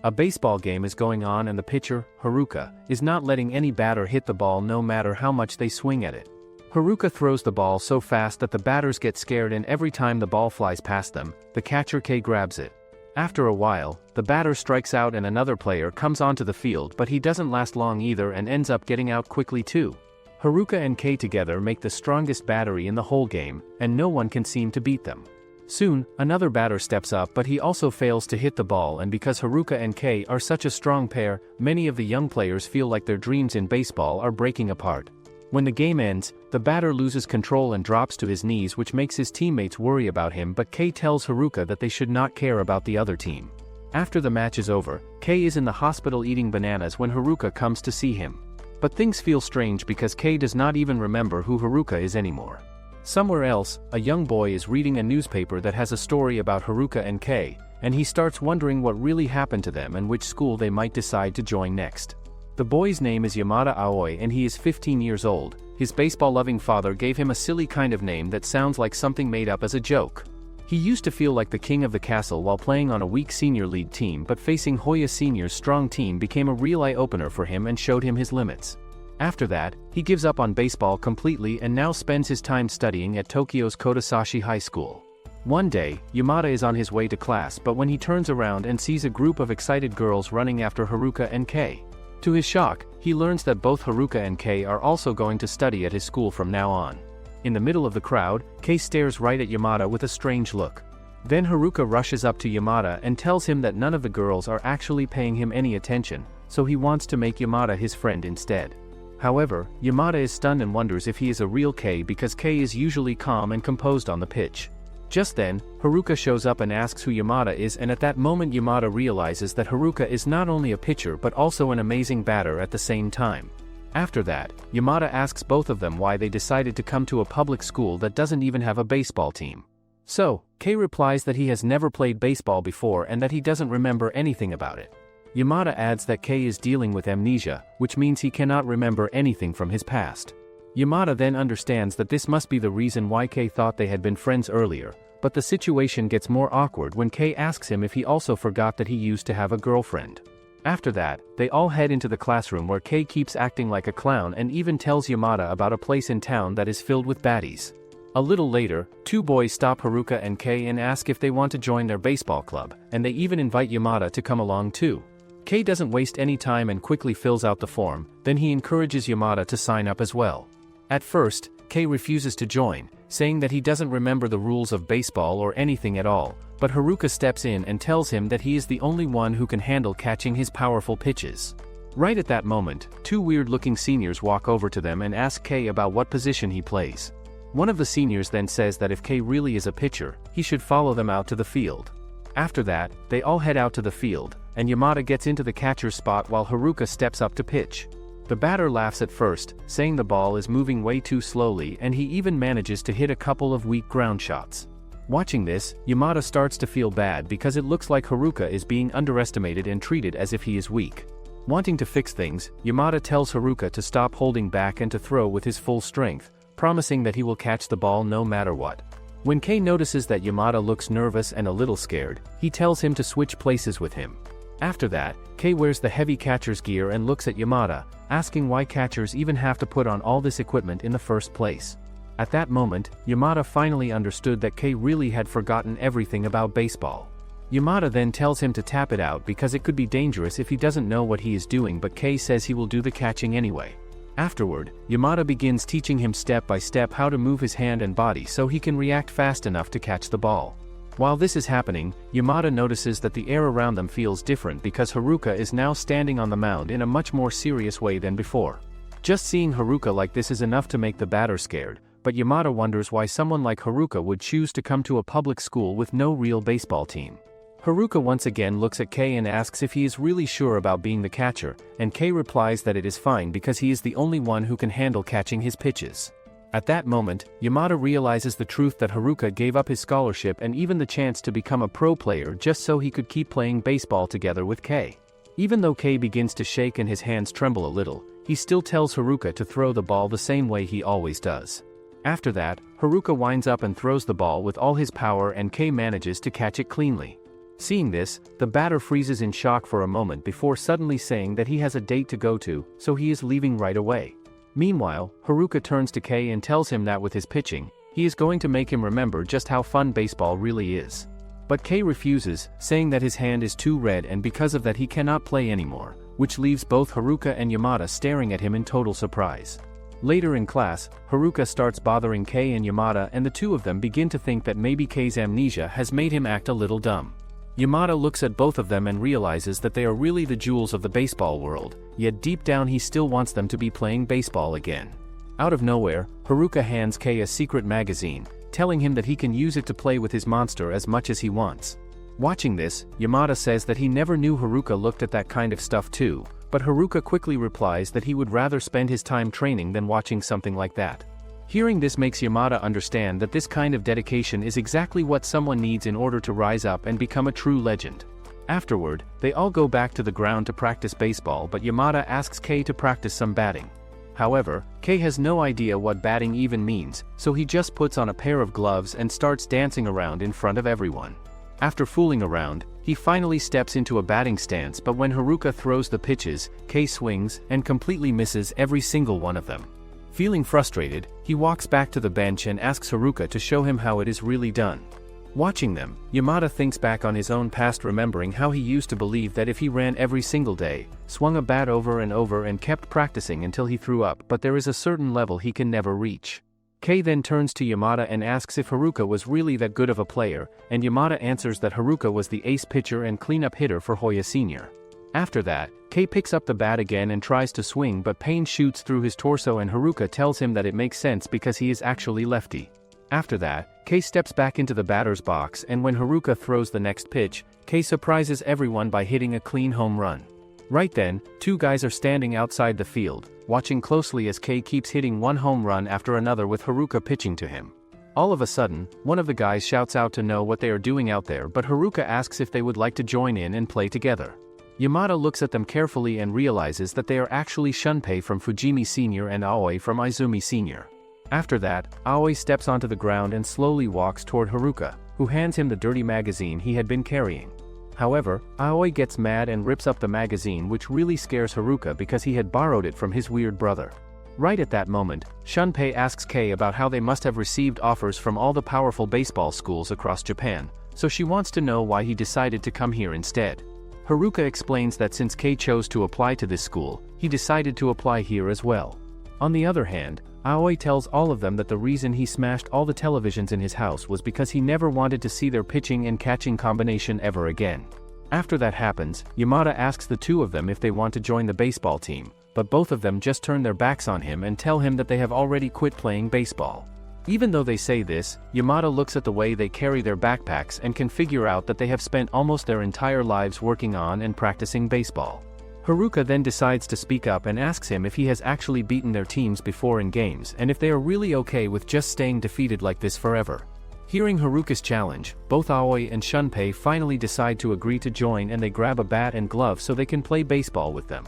A baseball game is going on and the pitcher, Haruka, is not letting any batter hit the ball no matter how much they swing at it. Haruka throws the ball so fast that the batters get scared, and every time the ball flies past them, the catcher K grabs it. After a while, the batter strikes out and another player comes onto the field, but he doesn't last long either and ends up getting out quickly too. Haruka and K together make the strongest battery in the whole game, and no one can seem to beat them. Soon, another batter steps up, but he also fails to hit the ball, and because Haruka and K are such a strong pair, many of the young players feel like their dreams in baseball are breaking apart. When the game ends, the batter loses control and drops to his knees, which makes his teammates worry about him, but K tells Haruka that they should not care about the other team. After the match is over, K is in the hospital eating bananas when Haruka comes to see him. But things feel strange because K does not even remember who Haruka is anymore. Somewhere else, a young boy is reading a newspaper that has a story about Haruka and K, and he starts wondering what really happened to them and which school they might decide to join next. The boy's name is Yamada Aoi and he is 15 years old. His baseball-loving father gave him a silly kind of name that sounds like something made up as a joke. He used to feel like the king of the castle while playing on a weak senior league team, but facing Hoya Senior's strong team became a real eye-opener for him and showed him his limits. After that, he gives up on baseball completely and now spends his time studying at Tokyo's Kodasashi High School. One day, Yamada is on his way to class, but when he turns around and sees a group of excited girls running after Haruka and K. To his shock, he learns that both Haruka and K are also going to study at his school from now on. In the middle of the crowd, K stares right at Yamada with a strange look. Then Haruka rushes up to Yamada and tells him that none of the girls are actually paying him any attention, so he wants to make Yamada his friend instead. However, Yamada is stunned and wonders if he is a real K because K is usually calm and composed on the pitch. Just then, Haruka shows up and asks who Yamada is, and at that moment Yamada realizes that Haruka is not only a pitcher but also an amazing batter at the same time. After that, Yamada asks both of them why they decided to come to a public school that doesn't even have a baseball team. So, K replies that he has never played baseball before and that he doesn't remember anything about it. Yamada adds that K is dealing with amnesia, which means he cannot remember anything from his past. Yamada then understands that this must be the reason why K thought they had been friends earlier, but the situation gets more awkward when K asks him if he also forgot that he used to have a girlfriend. After that, they all head into the classroom where K keeps acting like a clown and even tells Yamada about a place in town that is filled with baddies. A little later, two boys stop Haruka and K and ask if they want to join their baseball club, and they even invite Yamada to come along too. K doesn't waste any time and quickly fills out the form, then he encourages Yamada to sign up as well. At first, K refuses to join, saying that he doesn't remember the rules of baseball or anything at all, but Haruka steps in and tells him that he is the only one who can handle catching his powerful pitches. Right at that moment, two weird-looking seniors walk over to them and ask K about what position he plays. One of the seniors then says that if K really is a pitcher, he should follow them out to the field. After that, they all head out to the field, and Yamada gets into the catcher's spot while Haruka steps up to pitch. The batter laughs at first, saying the ball is moving way too slowly, and he even manages to hit a couple of weak ground shots. Watching this, Yamada starts to feel bad because it looks like Haruka is being underestimated and treated as if he is weak. Wanting to fix things, Yamada tells Haruka to stop holding back and to throw with his full strength, promising that he will catch the ball no matter what. When K notices that Yamada looks nervous and a little scared, he tells him to switch places with him. After that, K wears the heavy catcher's gear and looks at Yamada, asking why catchers even have to put on all this equipment in the first place. At that moment, Yamada finally understood that K really had forgotten everything about baseball. Yamada then tells him to tap it out because it could be dangerous if he doesn't know what he is doing, but K says he will do the catching anyway. Afterward, Yamada begins teaching him step by step how to move his hand and body so he can react fast enough to catch the ball. While this is happening, Yamada notices that the air around them feels different because Haruka is now standing on the mound in a much more serious way than before. Just seeing Haruka like this is enough to make the batter scared, but Yamada wonders why someone like Haruka would choose to come to a public school with no real baseball team. Haruka once again looks at K and asks if he is really sure about being the catcher, and K replies that it is fine because he is the only one who can handle catching his pitches. At that moment, Yamada realizes the truth that Haruka gave up his scholarship and even the chance to become a pro player just so he could keep playing baseball together with K. Even though K begins to shake and his hands tremble a little, he still tells Haruka to throw the ball the same way he always does. After that, Haruka winds up and throws the ball with all his power and K manages to catch it cleanly. Seeing this, the batter freezes in shock for a moment before suddenly saying that he has a date to go to, so he is leaving right away. Meanwhile, Haruka turns to Kei and tells him that with his pitching, he is going to make him remember just how fun baseball really is. But Kei refuses, saying that his hand is too red and because of that he cannot play anymore, which leaves both Haruka and Yamada staring at him in total surprise. Later in class, Haruka starts bothering Kei and Yamada and the two of them begin to think that maybe Kei's amnesia has made him act a little dumb. Yamada looks at both of them and realizes that they are really the jewels of the baseball world, yet deep down he still wants them to be playing baseball again. Out of nowhere, Haruka hands Kei a secret magazine, telling him that he can use it to play with his monster as much as he wants. Watching this, Yamada says that he never knew Haruka looked at that kind of stuff too, but Haruka quickly replies that he would rather spend his time training than watching something like that. Hearing this makes Yamada understand that this kind of dedication is exactly what someone needs in order to rise up and become a true legend. Afterward, they all go back to the ground to practice baseball, but Yamada asks Kei to practice some batting. However, Kei has no idea what batting even means, so he just puts on a pair of gloves and starts dancing around in front of everyone. After fooling around, he finally steps into a batting stance, but when Haruka throws the pitches, Kei swings and completely misses every single one of them. Feeling frustrated, he walks back to the bench and asks Haruka to show him how it is really done. Watching them, Yamada thinks back on his own past, remembering how he used to believe that if he ran every single day, swung a bat over and over and kept practicing until he threw up, but there is a certain level he can never reach. Kei then turns to Yamada and asks if Haruka was really that good of a player, and Yamada answers that Haruka was the ace pitcher and cleanup hitter for Hoya Sr. After that, Kei picks up the bat again and tries to swing, but pain shoots through his torso and Haruka tells him that it makes sense because he is actually lefty. After that, Kei steps back into the batter's box, and when Haruka throws the next pitch, Kei surprises everyone by hitting a clean home run. Right then, two guys are standing outside the field, watching closely as Kei keeps hitting one home run after another with Haruka pitching to him. All of a sudden, one of the guys shouts out to know what they are doing out there, but Haruka asks if they would like to join in and play together. Yamada looks at them carefully and realizes that they are actually Shunpei from Fujimi Sr. and Aoi from Izumi Sr. After that, Aoi steps onto the ground and slowly walks toward Haruka, who hands him the dirty magazine he had been carrying. However, Aoi gets mad and rips up the magazine, which really scares Haruka because he had borrowed it from his weird brother. Right at that moment, Shunpei asks Kei about how they must have received offers from all the powerful baseball schools across Japan, so she wants to know why he decided to come here instead. Haruka explains that since Kei chose to apply to this school, he decided to apply here as well. On the other hand, Aoi tells all of them that the reason he smashed all the televisions in his house was because he never wanted to see their pitching and catching combination ever again. After that happens, Yamada asks the two of them if they want to join the baseball team, but both of them just turn their backs on him and tell him that they have already quit playing baseball. Even though they say this, Yamada looks at the way they carry their backpacks and can figure out that they have spent almost their entire lives working on and practicing baseball. Haruka then decides to speak up and asks him if he has actually beaten their teams before in games and if they are really okay with just staying defeated like this forever. Hearing Haruka's challenge, both Aoi and Shunpei finally decide to agree to join, and they grab a bat and glove so they can play baseball with them.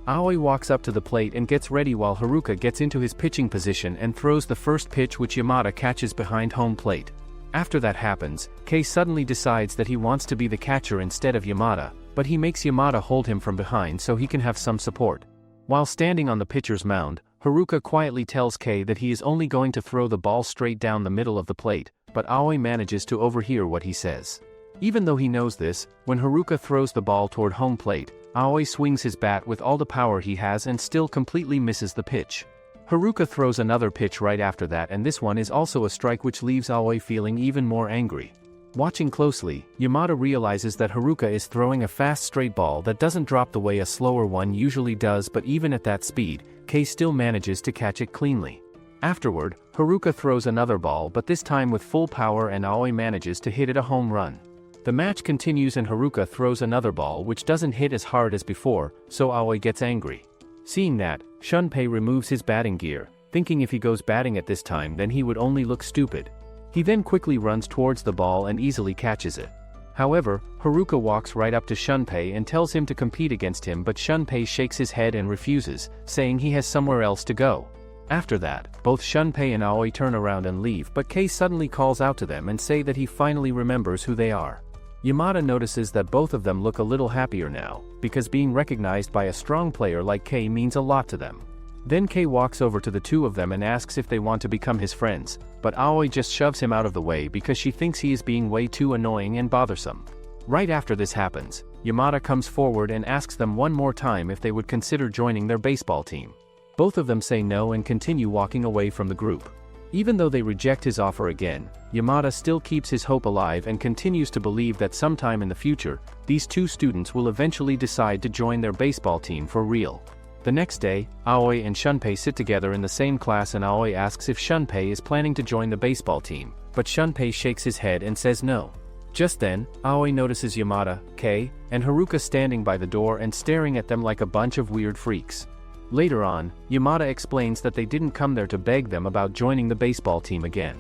Aoi walks up to the plate and gets ready while Haruka gets into his pitching position and throws the first pitch, which Yamada catches behind home plate. After that happens, Kei suddenly decides that he wants to be the catcher instead of Yamada, but he makes Yamada hold him from behind so he can have some support. While standing on the pitcher's mound, Haruka quietly tells Kei that he is only going to throw the ball straight down the middle of the plate, but Aoi manages to overhear what he says. Even though he knows this, when Haruka throws the ball toward home plate, Aoi swings his bat with all the power he has and still completely misses the pitch. Haruka throws another pitch right after that, and this one is also a strike, which leaves Aoi feeling even more angry. Watching closely, Yamada realizes that Haruka is throwing a fast straight ball that doesn't drop the way a slower one usually does, but even at that speed, Kei still manages to catch it cleanly. Afterward, Haruka throws another ball, but this time with full power, and Aoi manages to hit it a home run. The match continues and Haruka throws another ball which doesn't hit as hard as before, so Aoi gets angry. Seeing that, Shunpei removes his batting gear, thinking if he goes batting at this time then he would only look stupid. He then quickly runs towards the ball and easily catches it. However, Haruka walks right up to Shunpei and tells him to compete against him, but Shunpei shakes his head and refuses, saying he has somewhere else to go. After that, both Shunpei and Aoi turn around and leave, but Kei suddenly calls out to them and say that he finally remembers who they are. Yamada notices that both of them look a little happier now, because being recognized by a strong player like Kei means a lot to them. Then Kei walks over to the two of them and asks if they want to become his friends, but Aoi just shoves him out of the way because she thinks he is being way too annoying and bothersome. Right after this happens, Yamada comes forward and asks them one more time if they would consider joining their baseball team. Both of them say no and continue walking away from the group. Even though they reject his offer again, Yamada still keeps his hope alive and continues to believe that sometime in the future, these two students will eventually decide to join their baseball team for real. The next day, Aoi and Shunpei sit together in the same class and Aoi asks if Shunpei is planning to join the baseball team, but Shunpei shakes his head and says no. Just then, Aoi notices Yamada, Kei, and Haruka standing by the door and staring at them like a bunch of weird freaks. Later on, Yamada explains that they didn't come there to beg them about joining the baseball team again.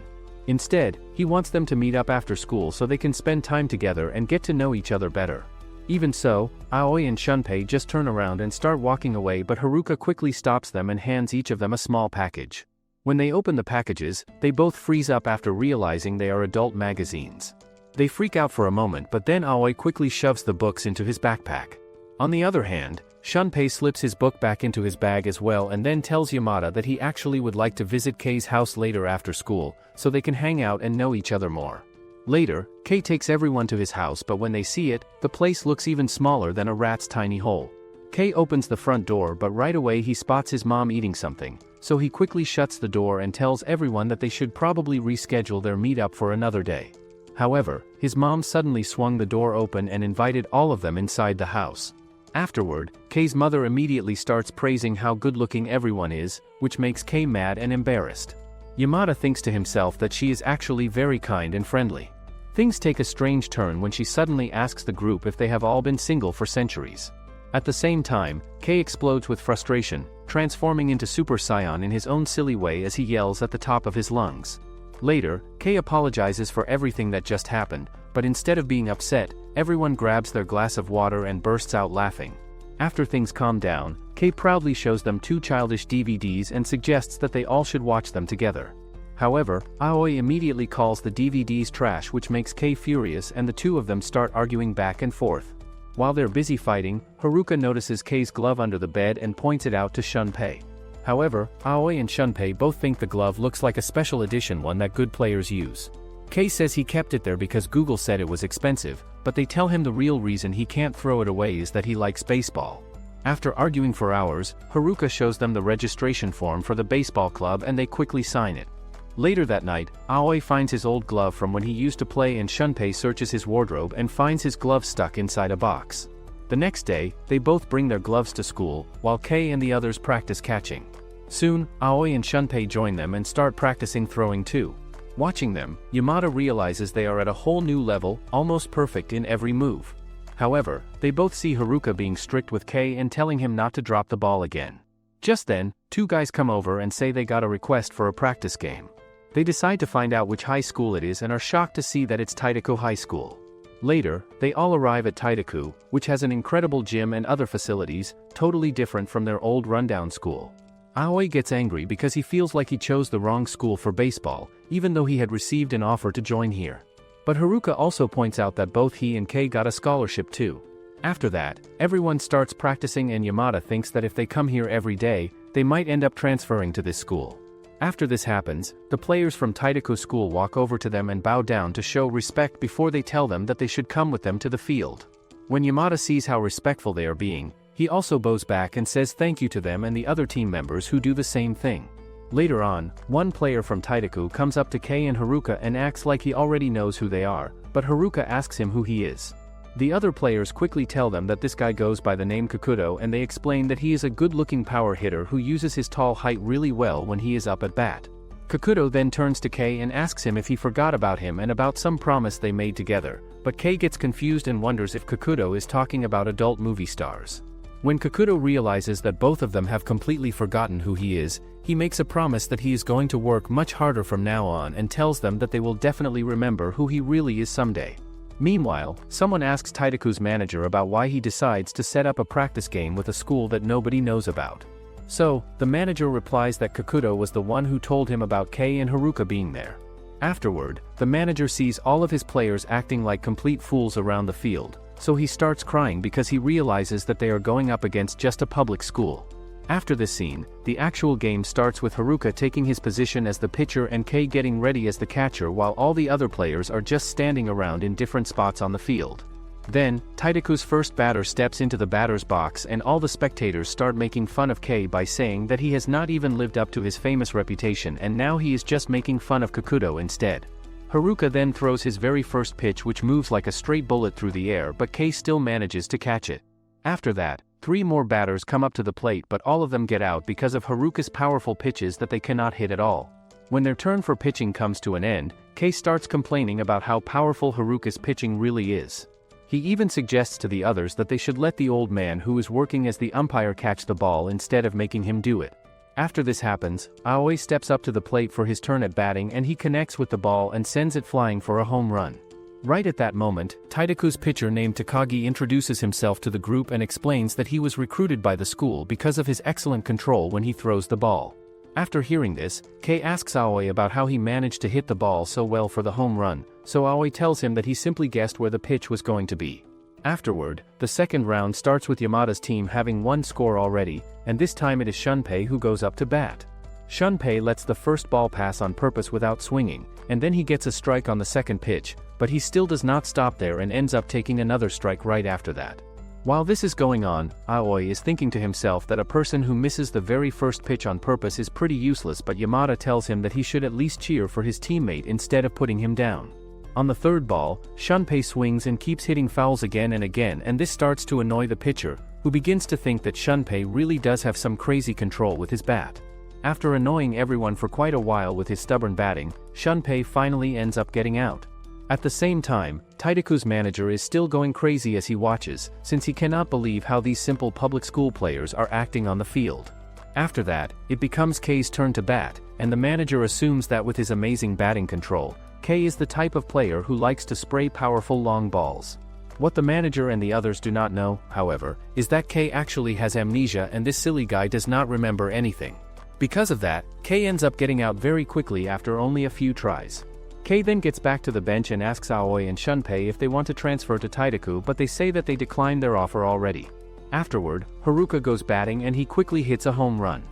Instead, he wants them to meet up after school so they can spend time together and get to know each other better. Even so, Aoi and Shunpei just turn around and start walking away, but Haruka quickly stops them and hands each of them a small package. When they open the packages, they both freeze up after realizing they are adult magazines. They freak out for a moment, but then Aoi quickly shoves the books into his backpack. On the other hand, Shunpei slips his book back into his bag as well and then tells Yamada that he actually would like to visit Kei's house later after school, so they can hang out and know each other more. Later, Kei takes everyone to his house, but when they see it, the place looks even smaller than a rat's tiny hole. Kei opens the front door, but right away he spots his mom eating something, so he quickly shuts the door and tells everyone that they should probably reschedule their meetup for another day. However, his mom suddenly swung the door open and invited all of them inside the house. Afterward, Kei's mother immediately starts praising how good-looking everyone is, which makes Kei mad and embarrassed. Yamada thinks to himself that she is actually very kind and friendly. Things take a strange turn when she suddenly asks the group if they have all been single for centuries. At the same time, Kei explodes with frustration, transforming into Super Saiyan in his own silly way as he yells at the top of his lungs. Later, Kei apologizes for everything that just happened, but instead of being upset, everyone grabs their glass of water and bursts out laughing. After things calm down, Kei proudly shows them two childish DVDs and suggests that they all should watch them together. However, Aoi immediately calls the DVDs trash, which makes Kei furious, and the two of them start arguing back and forth. While they're busy fighting, Haruka notices Kei's glove under the bed and points it out to Shunpei. However, Aoi and Shunpei both think the glove looks like a special edition one that good players use. Kei says he kept it there because Google said it was expensive, but they tell him the real reason he can't throw it away is that he likes baseball. After arguing for hours, Haruka shows them the registration form for the baseball club and they quickly sign it. Later that night, Aoi finds his old glove from when he used to play and Shunpei searches his wardrobe and finds his glove stuck inside a box. The next day, they both bring their gloves to school, while Kei and the others practice catching. Soon, Aoi and Shunpei join them and start practicing throwing too. Watching them, Yamada realizes they are at a whole new level, almost perfect in every move. However, they both see Haruka being strict with Kei and telling him not to drop the ball again. Just then, two guys come over and say they got a request for a practice game. They decide to find out which high school it is and are shocked to see that it's Titaku High School. Later, they all arrive at Titaku, which has an incredible gym and other facilities, totally different from their old rundown school. Aoi gets angry because he feels like he chose the wrong school for baseball, even though he had received an offer to join here. But Haruka also points out that both he and Kei got a scholarship too. After that, everyone starts practicing and Yamada thinks that if they come here every day, they might end up transferring to this school. After this happens, the players from Titaku School walk over to them and bow down to show respect before they tell them that they should come with them to the field. When Yamada sees how respectful they are being, he also bows back and says thank you to them and the other team members who do the same thing. Later on, one player from Titaku comes up to Kei and Haruka and acts like he already knows who they are, but Haruka asks him who he is. The other players quickly tell them that this guy goes by the name Kakuto and they explain that he is a good-looking power hitter who uses his tall height really well when he is up at bat. Kakuto then turns to Kei and asks him if he forgot about him and about some promise they made together, but Kei gets confused and wonders if Kakuto is talking about adult movie stars. When Kakuto realizes that both of them have completely forgotten who he is, he makes a promise that he is going to work much harder from now on and tells them that they will definitely remember who he really is someday. Meanwhile, someone asks Titaku's manager about why he decides to set up a practice game with a school that nobody knows about. So, the manager replies that Kakuto was the one who told him about Kei and Haruka being there. Afterward, the manager sees all of his players acting like complete fools around the field, so he starts crying because he realizes that they are going up against just a public school. After this scene, the actual game starts with Haruka taking his position as the pitcher and Kei getting ready as the catcher while all the other players are just standing around in different spots on the field. Then, Titaku's first batter steps into the batter's box and all the spectators start making fun of Kei by saying that he has not even lived up to his famous reputation and now he is just making fun of Kakuto instead. Haruka then throws his very first pitch which moves like a straight bullet through the air but Kei still manages to catch it. After that, 3 more batters come up to the plate but all of them get out because of Haruka's powerful pitches that they cannot hit at all. When their turn for pitching comes to an end, Kei starts complaining about how powerful Haruka's pitching really is. He even suggests to the others that they should let the old man who is working as the umpire catch the ball instead of making him do it. After this happens, Aoi steps up to the plate for his turn at batting and he connects with the ball and sends it flying for a home run. Right at that moment, Titaku's pitcher named Takagi introduces himself to the group and explains that he was recruited by the school because of his excellent control when he throws the ball. After hearing this, Kei asks Aoi about how he managed to hit the ball so well for the home run, so Aoi tells him that he simply guessed where the pitch was going to be. Afterward, the second round starts with Yamada's team having one score already, and this time it is Shunpei who goes up to bat. Shunpei lets the first ball pass on purpose without swinging, and then he gets a strike on the second pitch, but he still does not stop there and ends up taking another strike right after that. While this is going on, Aoi is thinking to himself that a person who misses the very first pitch on purpose is pretty useless, but Yamada tells him that he should at least cheer for his teammate instead of putting him down. On the third ball, Shunpei swings and keeps hitting fouls again and again, and this starts to annoy the pitcher, who begins to think that Shunpei really does have some crazy control with his bat. After annoying everyone for quite a while with his stubborn batting, Shunpei finally ends up getting out. At the same time, Titaku's manager is still going crazy as he watches, since he cannot believe how these simple public school players are acting on the field. After that, it becomes Kei's turn to bat, and the manager assumes that with his amazing batting control, Kei is the type of player who likes to spray powerful long balls. What the manager and the others do not know, however, is that Kei actually has amnesia and this silly guy does not remember anything. Because of that, Kei ends up getting out very quickly after only a few tries. Kei then gets back to the bench and asks Aoi and Shunpei if they want to transfer to Titaku, but they say that they declined their offer already. Afterward, Haruka goes batting and he quickly hits a home run.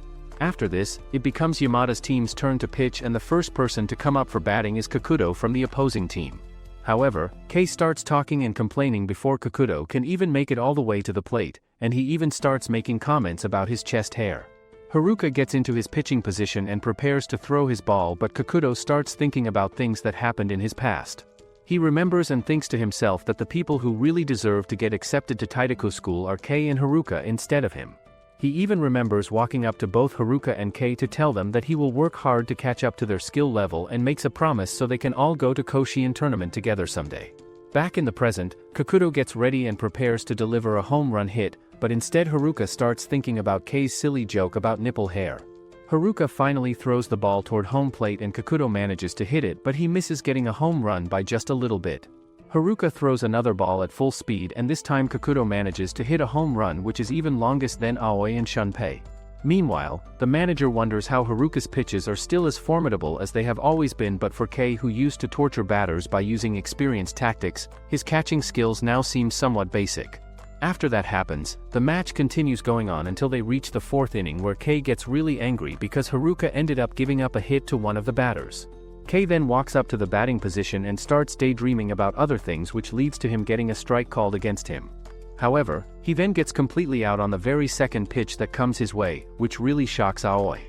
After this, it becomes Yamada's team's turn to pitch and the first person to come up for batting is Kakuto from the opposing team. However, Kei starts talking and complaining before Kakuto can even make it all the way to the plate, and he even starts making comments about his chest hair. Haruka gets into his pitching position and prepares to throw his ball, but Kakuto starts thinking about things that happened in his past. He remembers and thinks to himself that the people who really deserve to get accepted to Titaku school are Kei and Haruka instead of him. He even remembers walking up to both Haruka and Kei to tell them that he will work hard to catch up to their skill level and makes a promise so they can all go to Koshien tournament together someday. Back in the present, Kakuto gets ready and prepares to deliver a home run hit, but instead Haruka starts thinking about Kei's silly joke about nipple hair. Haruka finally throws the ball toward home plate and Kakuto manages to hit it, but he misses getting a home run by just a little bit. Haruka throws another ball at full speed and this time Kakuto manages to hit a home run which is even longest than Aoi and Shunpei. Meanwhile, the manager wonders how Haruka's pitches are still as formidable as they have always been, but for Kei, who used to torture batters by using experienced tactics, his catching skills now seem somewhat basic. After that happens, the match continues going on until they reach the fourth inning where Kei gets really angry because Haruka ended up giving up a hit to one of the batters. Kei then walks up to the batting position and starts daydreaming about other things, which leads to him getting a strike called against him. However, he then gets completely out on the very second pitch that comes his way, which really shocks Aoi.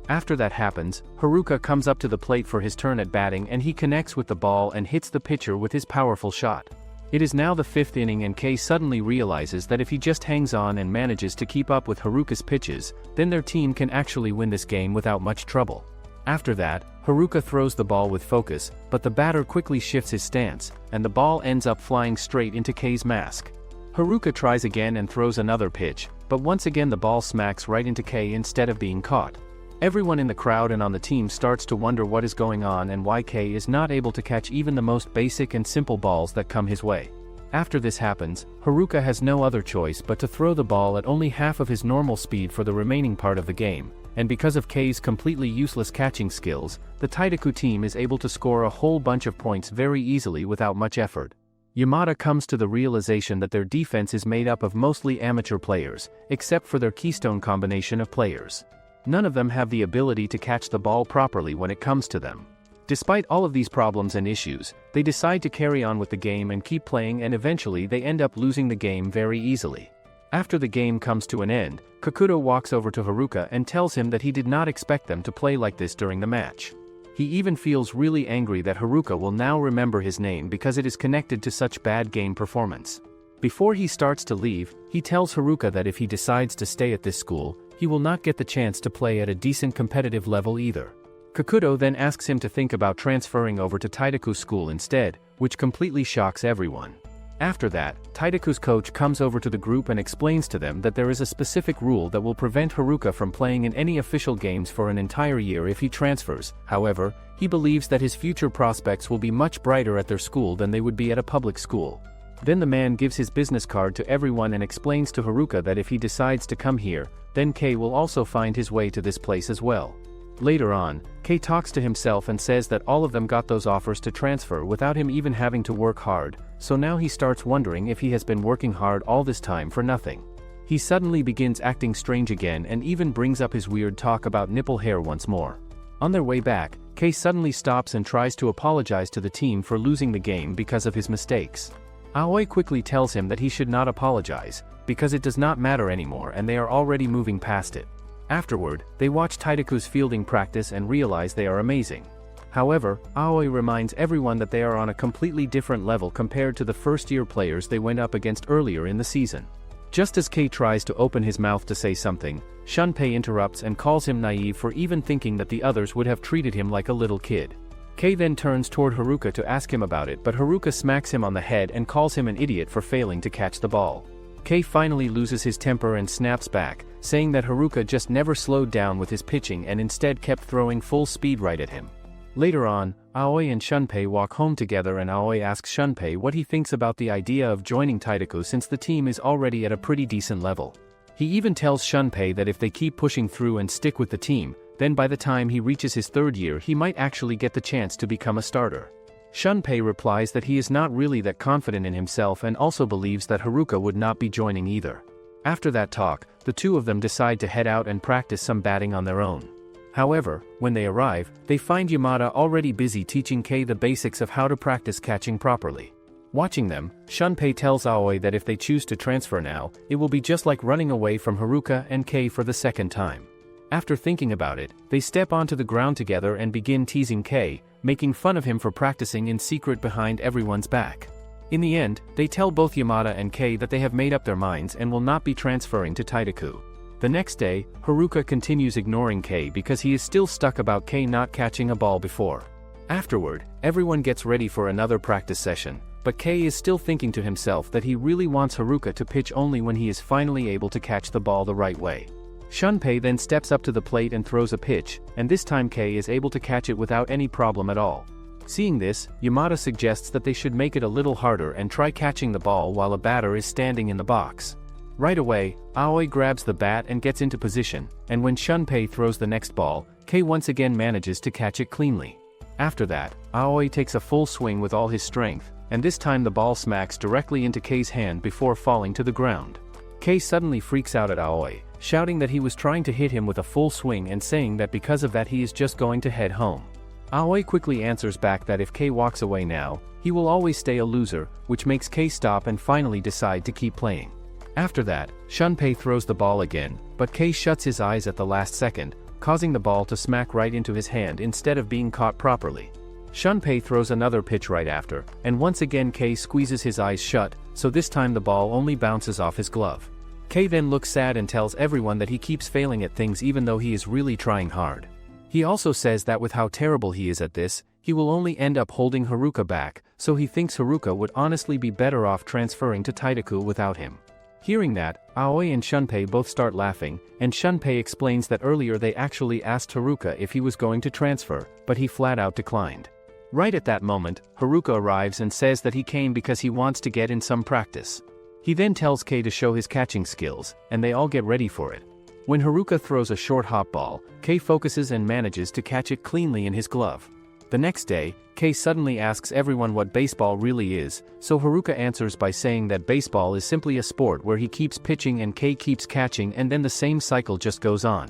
After that happens, Haruka comes up to the plate for his turn at batting and he connects with the ball and hits the pitcher with his powerful shot. It is now the fifth inning and Kei suddenly realizes that if he just hangs on and manages to keep up with Haruka's pitches, then their team can actually win this game without much trouble. After that, Haruka throws the ball with focus, but the batter quickly shifts his stance, and the ball ends up flying straight into Kei's mask. Haruka tries again and throws another pitch, but once again the ball smacks right into Kei instead of being caught. Everyone in the crowd and on the team starts to wonder what is going on and why Kei is not able to catch even the most basic and simple balls that come his way. After this happens, Haruka has no other choice but to throw the ball at only half of his normal speed for the remaining part of the game, and because of Kei's completely useless catching skills, the Titaku team is able to score a whole bunch of points very easily without much effort. Yamada comes to the realization that their defense is made up of mostly amateur players, except for their keystone combination of players. None of them have the ability to catch the ball properly when it comes to them. Despite all of these problems and issues, they decide to carry on with the game and keep playing, and eventually they end up losing the game very easily. After the game comes to an end, Kakuto walks over to Haruka and tells him that he did not expect them to play like this during the match. He even feels really angry that Haruka will now remember his name because it is connected to such bad game performance. Before he starts to leave, he tells Haruka that if he decides to stay at this school, he will not get the chance to play at a decent competitive level either. Kakuto then asks him to think about transferring over to Titaku school instead, which completely shocks everyone. After that, Titaku's coach comes over to the group and explains to them that there is a specific rule that will prevent Haruka from playing in any official games for an entire year if he transfers. However, he believes that his future prospects will be much brighter at their school than they would be at a public school. Then the man gives his business card to everyone and explains to Haruka that if he decides to come here, then Kei will also find his way to this place as well. Later on, Kei talks to himself and says that all of them got those offers to transfer without him even having to work hard, so now he starts wondering if he has been working hard all this time for nothing. He suddenly begins acting strange again and even brings up his weird talk about nipple hair once more. On their way back, Kei suddenly stops and tries to apologize to the team for losing the game because of his mistakes. Aoi quickly tells him that he should not apologize, because it does not matter anymore and they are already moving past it. Afterward, they watch Titaku's fielding practice and realize they are amazing. However, Aoi reminds everyone that they are on a completely different level compared to the first-year players they went up against earlier in the season. Just as Kei tries to open his mouth to say something, Shunpei interrupts and calls him naive for even thinking that the others would have treated him like a little kid. Kei then turns toward Haruka to ask him about it, but Haruka smacks him on the head and calls him an idiot for failing to catch the ball. Kei finally loses his temper and snaps back, saying that Haruka just never slowed down with his pitching and instead kept throwing full speed right at him. Later on, Aoi and Shunpei walk home together and Aoi asks Shunpei what he thinks about the idea of joining Titaku since the team is already at a pretty decent level. He even tells Shunpei that if they keep pushing through and stick with the team, then by the time he reaches his third year he might actually get the chance to become a starter. Shunpei replies that he is not really that confident in himself and also believes that Haruka would not be joining either. After that talk, the two of them decide to head out and practice some batting on their own. However, when they arrive, they find Yamada already busy teaching Kei the basics of how to practice catching properly. Watching them, Shunpei tells Aoi that if they choose to transfer now, it will be just like running away from Haruka and Kei for the second time. After thinking about it, they step onto the ground together and begin teasing Kei, making fun of him for practicing in secret behind everyone's back. In the end, they tell both Yamada and Kei that they have made up their minds and will not be transferring to Titaku. The next day, Haruka continues ignoring Kei because he is still stuck about Kei not catching a ball before. Afterward, everyone gets ready for another practice session, but Kei is still thinking to himself that he really wants Haruka to pitch only when he is finally able to catch the ball the right way. Shunpei then steps up to the plate and throws a pitch, and this time Kei is able to catch it without any problem at all. Seeing this, Yamada suggests that they should make it a little harder and try catching the ball while a batter is standing in the box. Right away, Aoi grabs the bat and gets into position, and when Shunpei throws the next ball, Kei once again manages to catch it cleanly. After that, Aoi takes a full swing with all his strength, and this time the ball smacks directly into Kei's hand before falling to the ground. Kei suddenly freaks out at Aoi, shouting that he was trying to hit him with a full swing and saying that because of that he is just going to head home. Aoi quickly answers back that if Kei walks away now, he will always stay a loser, which makes Kei stop and finally decide to keep playing. After that, Shunpei throws the ball again, but Kei shuts his eyes at the last second, causing the ball to smack right into his hand instead of being caught properly. Shunpei throws another pitch right after, and once again Kei squeezes his eyes shut, so this time the ball only bounces off his glove. Kei then looks sad and tells everyone that he keeps failing at things even though he is really trying hard. He also says that with how terrible he is at this, he will only end up holding Haruka back, so he thinks Haruka would honestly be better off transferring to Titaku without him. Hearing that, Aoi and Shunpei both start laughing, and Shunpei explains that earlier they actually asked Haruka if he was going to transfer, but he flat out declined. Right at that moment, Haruka arrives and says that he came because he wants to get in some practice. He then tells Kei to show his catching skills, and they all get ready for it. When Haruka throws a short hop ball, Kei focuses and manages to catch it cleanly in his glove. The next day, Kei suddenly asks everyone what baseball really is, so Haruka answers by saying that baseball is simply a sport where he keeps pitching and Kei keeps catching, and then the same cycle just goes on.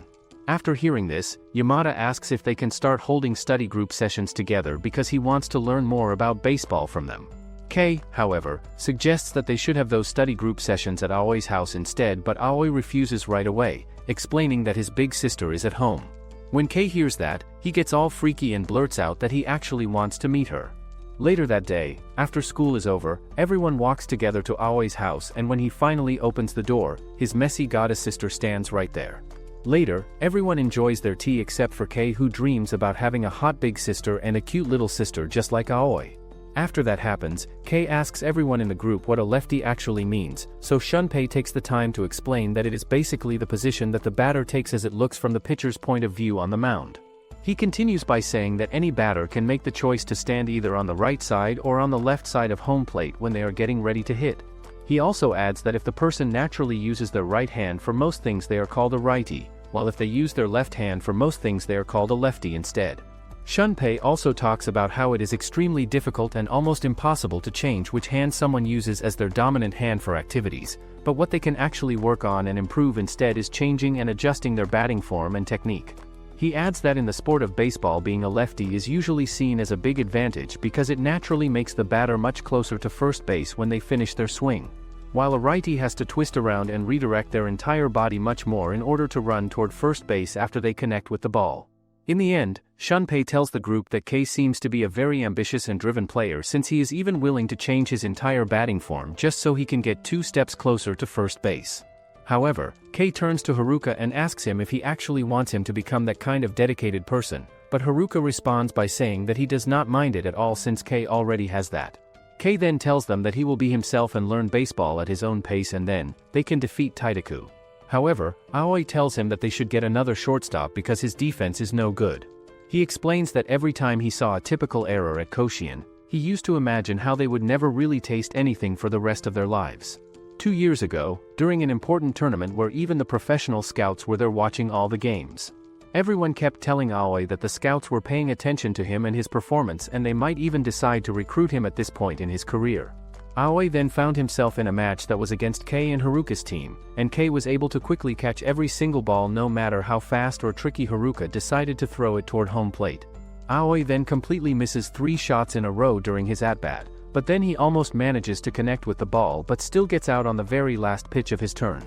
After hearing this, Yamada asks if they can start holding study group sessions together because he wants to learn more about baseball from them. Kei, however, suggests that they should have those study group sessions at Aoi's house instead, but Aoi refuses right away, explaining that his big sister is at home. When Kei hears that, he gets all freaky and blurts out that he actually wants to meet her. Later that day, after school is over, everyone walks together to Aoi's house, and when he finally opens the door, his messy goddess sister stands right there. Later, everyone enjoys their tea except for Kei, who dreams about having a hot big sister and a cute little sister just like Aoi. After that happens, Kei asks everyone in the group what a lefty actually means, so Shunpei takes the time to explain that it is basically the position that the batter takes as it looks from the pitcher's point of view on the mound. He continues by saying that any batter can make the choice to stand either on the right side or on the left side of home plate when they are getting ready to hit. He also adds that if the person naturally uses their right hand for most things, they are called a righty, while if they use their left hand for most things, they are called a lefty instead. Shunpei also talks about how it is extremely difficult and almost impossible to change which hand someone uses as their dominant hand for activities, but what they can actually work on and improve instead is changing and adjusting their batting form and technique. He adds that in the sport of baseball, being a lefty is usually seen as a big advantage because it naturally makes the batter much closer to first base when they finish their swing, while a righty has to twist around and redirect their entire body much more in order to run toward first base after they connect with the ball. In the end, Shunpei tells the group that Kei seems to be a very ambitious and driven player, since he is even willing to change his entire batting form just so he can get 2 steps closer to first base. However, Kei turns to Haruka and asks him if he actually wants him to become that kind of dedicated person, but Haruka responds by saying that he does not mind it at all since Kei already has that. Kei then tells them that he will be himself and learn baseball at his own pace, and then they can defeat Titaku. However, Aoi tells him that they should get another shortstop because his defense is no good. He explains that every time he saw a typical error at Koshien, he used to imagine how they would never really taste anything for the rest of their lives. 2 years ago, during an important tournament where even the professional scouts were there watching all the games, everyone kept telling Aoi that the scouts were paying attention to him and his performance, and they might even decide to recruit him at this point in his career. Aoi then found himself in a match that was against Kei and Haruka's team, and Kei was able to quickly catch every single ball no matter how fast or tricky Haruka decided to throw it toward home plate. Aoi then completely misses 3 shots in a row during his at-bat, but then he almost manages to connect with the ball but still gets out on the very last pitch of his turn.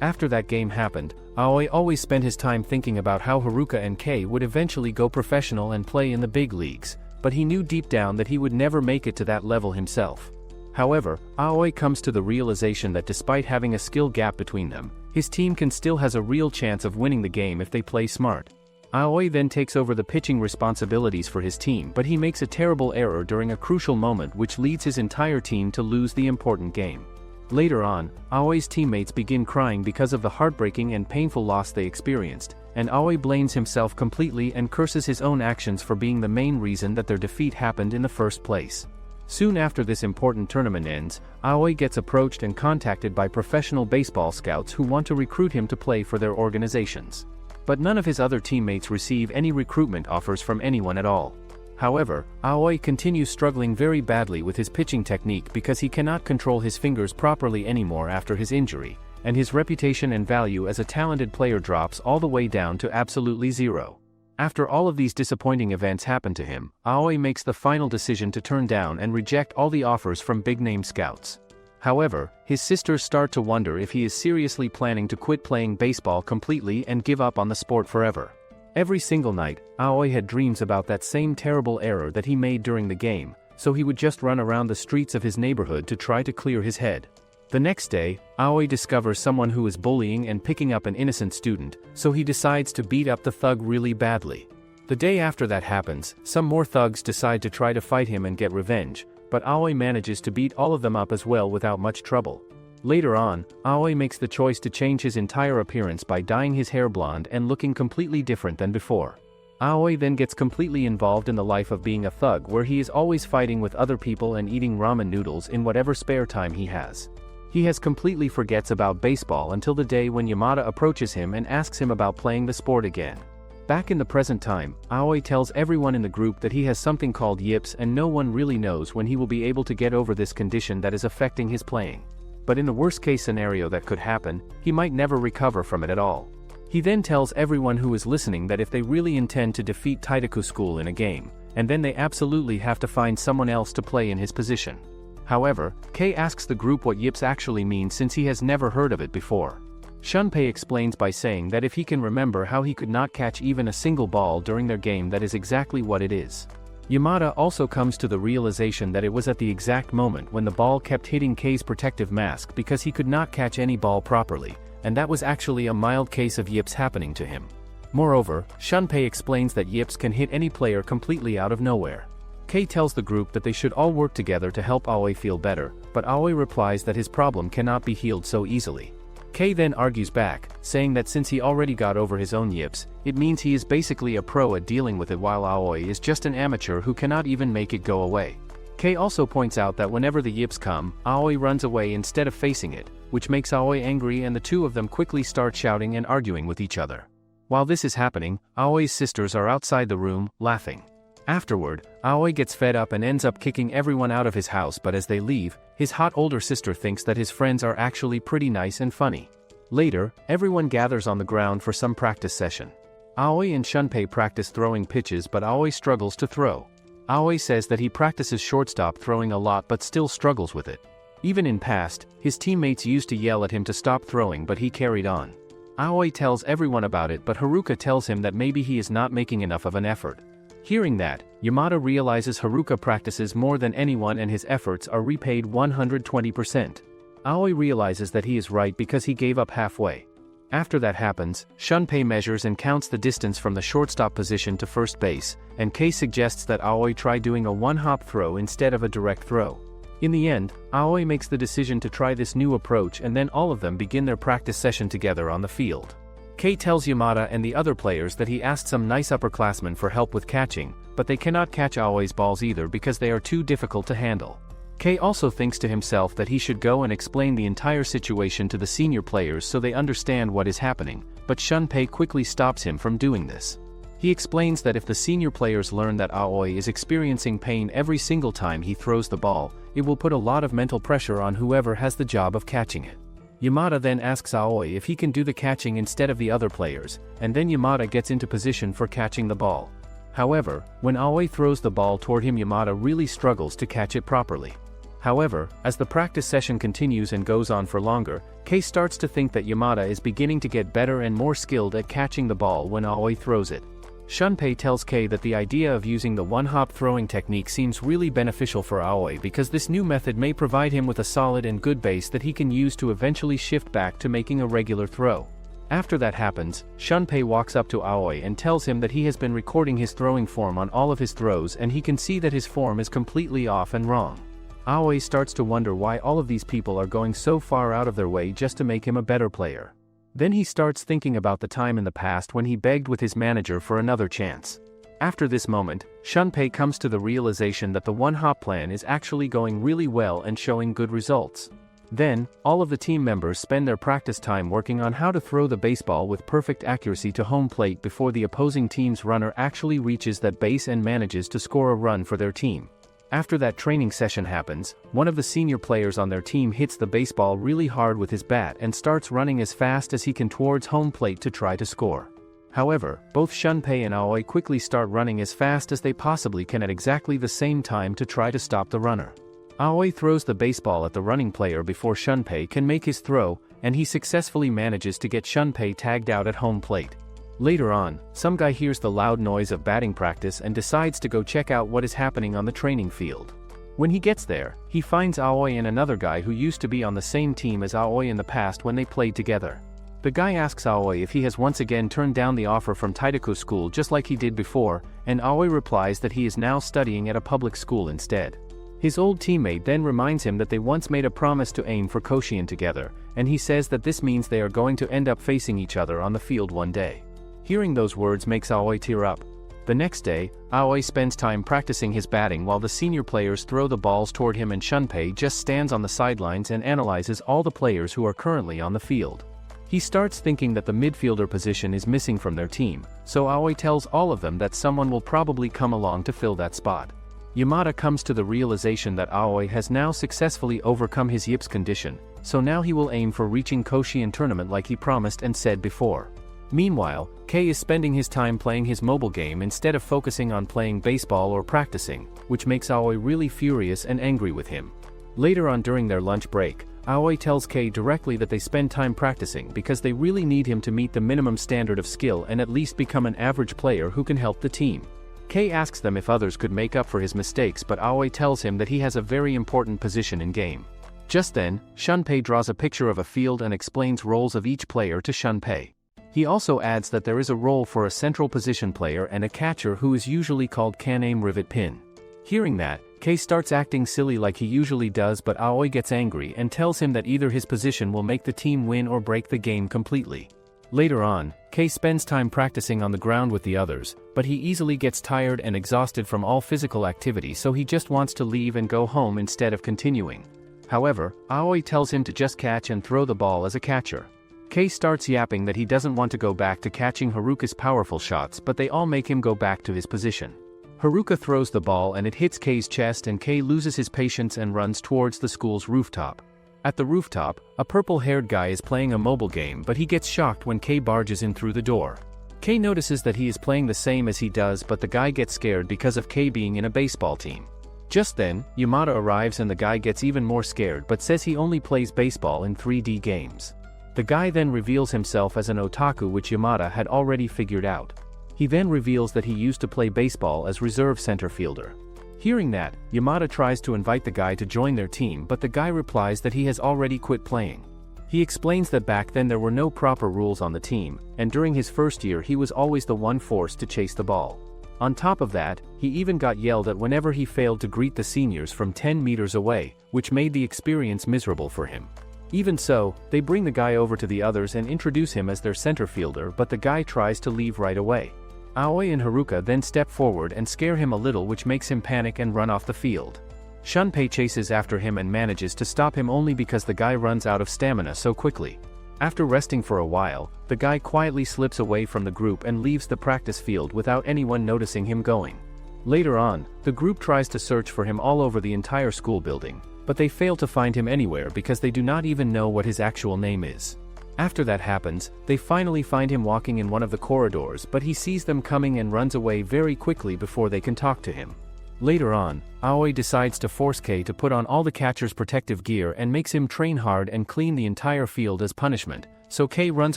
After that game happened, Aoi always spent his time thinking about how Haruka and Kei would eventually go professional and play in the big leagues, but he knew deep down that he would never make it to that level himself. However, Aoi comes to the realization that despite having a skill gap between them, his team can still has a real chance of winning the game if they play smart. Aoi then takes over the pitching responsibilities for his team, but he makes a terrible error during a crucial moment which leads his entire team to lose the important game. Later on, Aoi's teammates begin crying because of the heartbreaking and painful loss they experienced, and Aoi blames himself completely and curses his own actions for being the main reason that their defeat happened in the first place. Soon after this important tournament ends, Aoi gets approached and contacted by professional baseball scouts who want to recruit him to play for their organizations. But none of his other teammates receive any recruitment offers from anyone at all. However, Aoi continues struggling very badly with his pitching technique because he cannot control his fingers properly anymore after his injury, and his reputation and value as a talented player drops all the way down to absolutely zero. After all of these disappointing events happen to him, Aoi makes the final decision to turn down and reject all the offers from big-name scouts. However, his sisters start to wonder if he is seriously planning to quit playing baseball completely and give up on the sport forever. Every single night, Aoi had dreams about that same terrible error that he made during the game, so he would just run around the streets of his neighborhood to try to clear his head. The next day, Aoi discovers someone who is bullying and picking up an innocent student, so he decides to beat up the thug really badly. The day after that happens, some more thugs decide to try to fight him and get revenge, but Aoi manages to beat all of them up as well without much trouble. Later on, Aoi makes the choice to change his entire appearance by dyeing his hair blonde and looking completely different than before. Aoi then gets completely involved in the life of being a thug, where he is always fighting with other people and eating ramen noodles in whatever spare time he has. He has completely forgets about baseball until the day when Yamada approaches him and asks him about playing the sport again. Back in the present time, Aoi tells everyone in the group that he has something called yips and no one really knows when he will be able to get over this condition that is affecting his playing. But in the worst case scenario that could happen, he might never recover from it at all. He then tells everyone who is listening that if they really intend to defeat Titaku School in a game, and then they absolutely have to find someone else to play in his position. However, Kei asks the group what yips actually means since he has never heard of it before. Shunpei explains by saying that if he can remember how he could not catch even a single ball during their game, that is exactly what it is. Yamada also comes to the realization that it was at the exact moment when the ball kept hitting Kei's protective mask because he could not catch any ball properly, and that was actually a mild case of yips happening to him. Moreover, Shunpei explains that yips can hit any player completely out of nowhere. Kei tells the group that they should all work together to help Aoi feel better, but Aoi replies that his problem cannot be healed so easily. Kei then argues back, saying that since he already got over his own yips, it means he is basically a pro at dealing with it while Aoi is just an amateur who cannot even make it go away. Kei also points out that whenever the yips come, Aoi runs away instead of facing it, which makes Aoi angry and the two of them quickly start shouting and arguing with each other. While this is happening, Aoi's sisters are outside the room, laughing. Afterward, Aoi gets fed up and ends up kicking everyone out of his house, but as they leave, his hot older sister thinks that his friends are actually pretty nice and funny. Later, everyone gathers on the ground for some practice session. Aoi and Shunpei practice throwing pitches, but Aoi struggles to throw. Aoi says that he practices shortstop throwing a lot but still struggles with it. Even in past, his teammates used to yell at him to stop throwing, but he carried on. Aoi tells everyone about it, but Haruka tells him that maybe he is not making enough of an effort. Hearing that, Yamada realizes Haruka practices more than anyone and his efforts are repaid 120%. Aoi realizes that he is right because he gave up halfway. After that happens, Shunpei measures and counts the distance from the shortstop position to first base, and Kei suggests that Aoi try doing a one-hop throw instead of a direct throw. In the end, Aoi makes the decision to try this new approach, and then all of them begin their practice session together on the field. Kei tells Yamada and the other players that he asked some nice upperclassmen for help with catching, but they cannot catch Aoi's balls either because they are too difficult to handle. Kei also thinks to himself that he should go and explain the entire situation to the senior players so they understand what is happening, but Shunpei quickly stops him from doing this. He explains that if the senior players learn that Aoi is experiencing pain every single time he throws the ball, it will put a lot of mental pressure on whoever has the job of catching it. Yamada then asks Aoi if he can do the catching instead of the other players, and then Yamada gets into position for catching the ball. However, when Aoi throws the ball toward him, Yamada really struggles to catch it properly. However, as the practice session continues and goes on for longer, Kei starts to think that Yamada is beginning to get better and more skilled at catching the ball when Aoi throws it. Shunpei tells Kei that the idea of using the one-hop throwing technique seems really beneficial for Aoi because this new method may provide him with a solid and good base that he can use to eventually shift back to making a regular throw. After that happens, Shunpei walks up to Aoi and tells him that he has been recording his throwing form on all of his throws and he can see that his form is completely off and wrong. Aoi starts to wonder why all of these people are going so far out of their way just to make him a better player. Then he starts thinking about the time in the past when he begged with his manager for another chance. After this moment, Shunpei comes to the realization that the one-hop plan is actually going really well and showing good results. Then, all of the team members spend their practice time working on how to throw the baseball with perfect accuracy to home plate before the opposing team's runner actually reaches that base and manages to score a run for their team. After that training session happens, one of the senior players on their team hits the baseball really hard with his bat and starts running as fast as he can towards home plate to try to score. However, both Shunpei and Aoi quickly start running as fast as they possibly can at exactly the same time to try to stop the runner. Aoi throws the baseball at the running player before Shunpei can make his throw, and he successfully manages to get Shunpei tagged out at home plate. Later on, some guy hears the loud noise of batting practice and decides to go check out what is happening on the training field. When he gets there, he finds Aoi and another guy who used to be on the same team as Aoi in the past when they played together. The guy asks Aoi if he has once again turned down the offer from Titaku School just like he did before, and Aoi replies that he is now studying at a public school instead. His old teammate then reminds him that they once made a promise to aim for Koshien together, and he says that this means they are going to end up facing each other on the field one day. Hearing those words makes Aoi tear up. The next day, Aoi spends time practicing his batting while the senior players throw the balls toward him, and Shunpei just stands on the sidelines and analyzes all the players who are currently on the field. He starts thinking that the midfielder position is missing from their team, so Aoi tells all of them that someone will probably come along to fill that spot. Yamada comes to the realization that Aoi has now successfully overcome his yips condition, so now he will aim for reaching Koshien tournament like he promised and said before. Meanwhile, Kei is spending his time playing his mobile game instead of focusing on playing baseball or practicing, which makes Aoi really furious and angry with him. Later on during their lunch break, Aoi tells Kei directly that they spend time practicing because they really need him to meet the minimum standard of skill and at least become an average player who can help the team. Kei asks them if others could make up for his mistakes, but Aoi tells him that he has a very important position in game. Just then, Shunpei draws a picture of a field and explains roles of each player to Shunpei. He also adds that there is a role for a central position player and a catcher who is usually called can-aim rivet pin. Hearing that, Kei starts acting silly like he usually does, but Aoi gets angry and tells him that either his position will make the team win or break the game completely. Later on, Kei spends time practicing on the ground with the others, but he easily gets tired and exhausted from all physical activity, so he just wants to leave and go home instead of continuing. However, Aoi tells him to just catch and throw the ball as a catcher. Kei starts yapping that he doesn't want to go back to catching Haruka's powerful shots, but they all make him go back to his position. Haruka throws the ball and it hits Kei's chest, and Kei loses his patience and runs towards the school's rooftop. At the rooftop, a purple-haired guy is playing a mobile game, but he gets shocked when Kei barges in through the door. Kei notices that he is playing the same as he does, but the guy gets scared because of Kei being in a baseball team. Just then, Yamada arrives and the guy gets even more scared but says he only plays baseball in 3D games. The guy then reveals himself as an otaku, which Yamada had already figured out. He then reveals that he used to play baseball as reserve center fielder. Hearing that, Yamada tries to invite the guy to join their team, but the guy replies that he has already quit playing. He explains that back then there were no proper rules on the team, and during his first year he was always the one forced to chase the ball. On top of that, he even got yelled at whenever he failed to greet the seniors from 10 meters away, which made the experience miserable for him. Even so, they bring the guy over to the others and introduce him as their center fielder, but the guy tries to leave right away. Aoi and Haruka then step forward and scare him a little, which makes him panic and run off the field. Shunpei chases after him and manages to stop him only because the guy runs out of stamina so quickly. After resting for a while, the guy quietly slips away from the group and leaves the practice field without anyone noticing him going. Later on, the group tries to search for him all over the entire school building, but they fail to find him anywhere because they do not even know what his actual name is. After that happens, they finally find him walking in one of the corridors, but he sees them coming and runs away very quickly before they can talk to him. Later on, Aoi decides to force Kei to put on all the catcher's protective gear and makes him train hard and clean the entire field as punishment, so Kei runs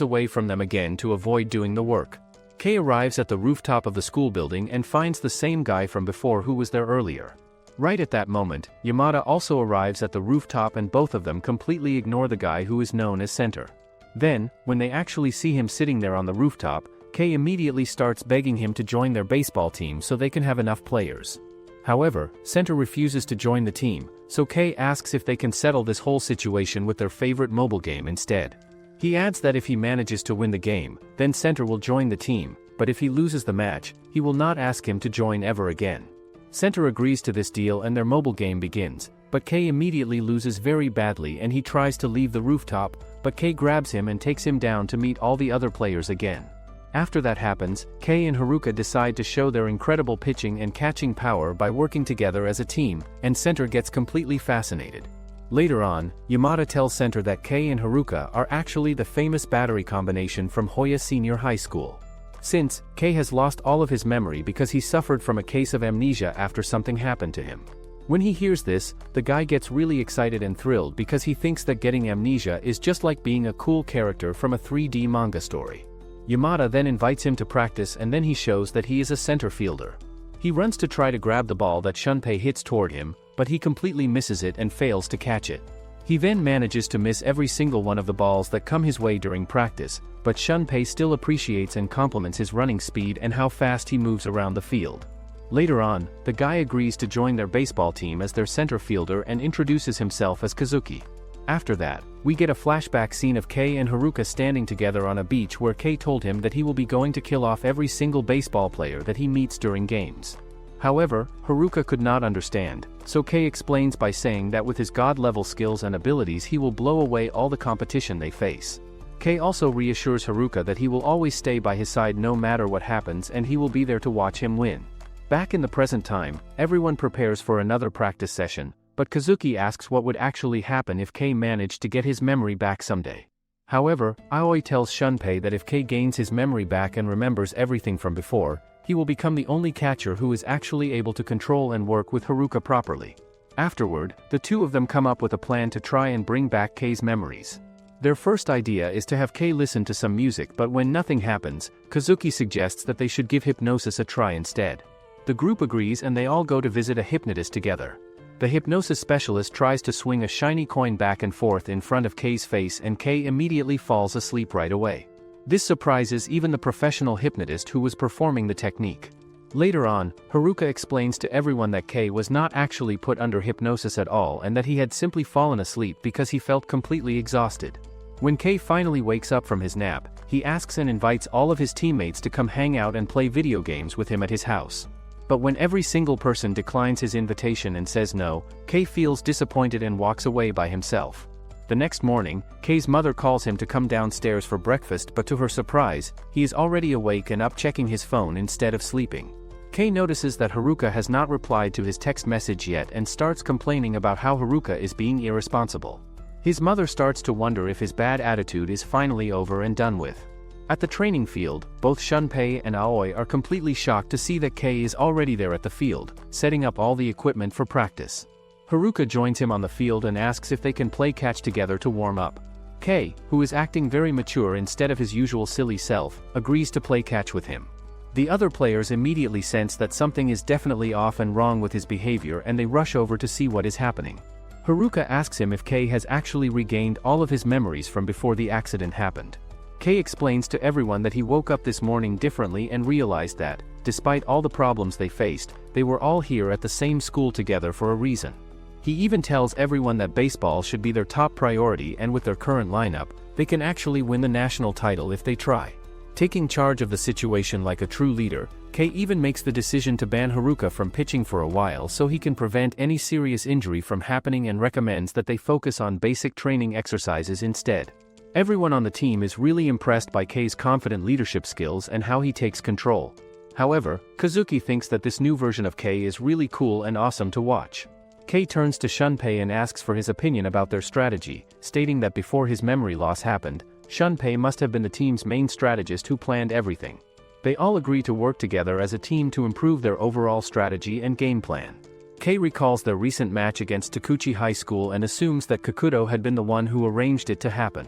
away from them again to avoid doing the work. Kei arrives at the rooftop of the school building and finds the same guy from before who was there earlier. Right at that moment, Yamada also arrives at the rooftop and both of them completely ignore the guy who is known as Center. Then, when they actually see him sitting there on the rooftop, Kei immediately starts begging him to join their baseball team so they can have enough players. However, Center refuses to join the team, so Kei asks if they can settle this whole situation with their favorite mobile game instead. He adds that if he manages to win the game, then Center will join the team, but if he loses the match, he will not ask him to join ever again. Center agrees to this deal and their mobile game begins, but Kei immediately loses very badly and he tries to leave the rooftop, but Kei grabs him and takes him down to meet all the other players again. After that happens, Kei and Haruka decide to show their incredible pitching and catching power by working together as a team, and Center gets completely fascinated. Later on, Yamada tells Center that Kei and Haruka are actually the famous battery combination from Hoya Senior High School. Since, Kei has lost all of his memory because he suffered from a case of amnesia after something happened to him. When he hears this, the guy gets really excited and thrilled because he thinks that getting amnesia is just like being a cool character from a 3D manga story. Yamada then invites him to practice and then he shows that he is a center fielder. He runs to try to grab the ball that Shunpei hits toward him, but he completely misses it and fails to catch it. He then manages to miss every single one of the balls that come his way during practice, but Shunpei still appreciates and compliments his running speed and how fast he moves around the field. Later on, the guy agrees to join their baseball team as their center fielder and introduces himself as Kazuki. After that, we get a flashback scene of Kei and Haruka standing together on a beach where Kei told him that he will be going to kill off every single baseball player that he meets during games. However, Haruka could not understand, so Kei explains by saying that with his god-level skills and abilities he will blow away all the competition they face. Kei also reassures Haruka that he will always stay by his side no matter what happens and he will be there to watch him win. Back in the present time, everyone prepares for another practice session, but Kazuki asks what would actually happen if Kei managed to get his memory back someday. However, Aoi tells Shunpei that if Kei gains his memory back and remembers everything from before, he will become the only catcher who is actually able to control and work with Haruka properly. Afterward, the two of them come up with a plan to try and bring back Kei's memories. Their first idea is to have Kei listen to some music, but when nothing happens, Kazuki suggests that they should give hypnosis a try instead. The group agrees and they all go to visit a hypnotist together. The hypnosis specialist tries to swing a shiny coin back and forth in front of Kei's face and Kei immediately falls asleep right away. This surprises even the professional hypnotist who was performing the technique. Later on, Haruka explains to everyone that Kei was not actually put under hypnosis at all and that he had simply fallen asleep because he felt completely exhausted. When Kei finally wakes up from his nap, he asks and invites all of his teammates to come hang out and play video games with him at his house. But when every single person declines his invitation and says no, Kei feels disappointed and walks away by himself. The next morning, Kei's mother calls him to come downstairs for breakfast, but to her surprise, he is already awake and up checking his phone instead of sleeping. Kei notices that Haruka has not replied to his text message yet and starts complaining about how Haruka is being irresponsible. His mother starts to wonder if his bad attitude is finally over and done with. At the training field, both Shunpei and Aoi are completely shocked to see that Kei is already there at the field, setting up all the equipment for practice. Haruka joins him on the field and asks if they can play catch together to warm up. Kei, who is acting very mature instead of his usual silly self, agrees to play catch with him. The other players immediately sense that something is definitely off and wrong with his behavior and they rush over to see what is happening. Haruka asks him if Kei has actually regained all of his memories from before the accident happened. Kei explains to everyone that he woke up this morning differently and realized that, despite all the problems they faced, they were all here at the same school together for a reason. He even tells everyone that baseball should be their top priority and with their current lineup, they can actually win the national title if they try. Taking charge of the situation like a true leader, Kei even makes the decision to ban Haruka from pitching for a while so he can prevent any serious injury from happening and recommends that they focus on basic training exercises instead. Everyone on the team is really impressed by Kei's confident leadership skills and how he takes control. However, Kazuki thinks that this new version of Kei is really cool and awesome to watch. Kei turns to Shunpei and asks for his opinion about their strategy, stating that before his memory loss happened, Shunpei must have been the team's main strategist who planned everything. They all agree to work together as a team to improve their overall strategy and game plan. Kei recalls their recent match against Takuchi High School and assumes that Kakuto had been the one who arranged it to happen.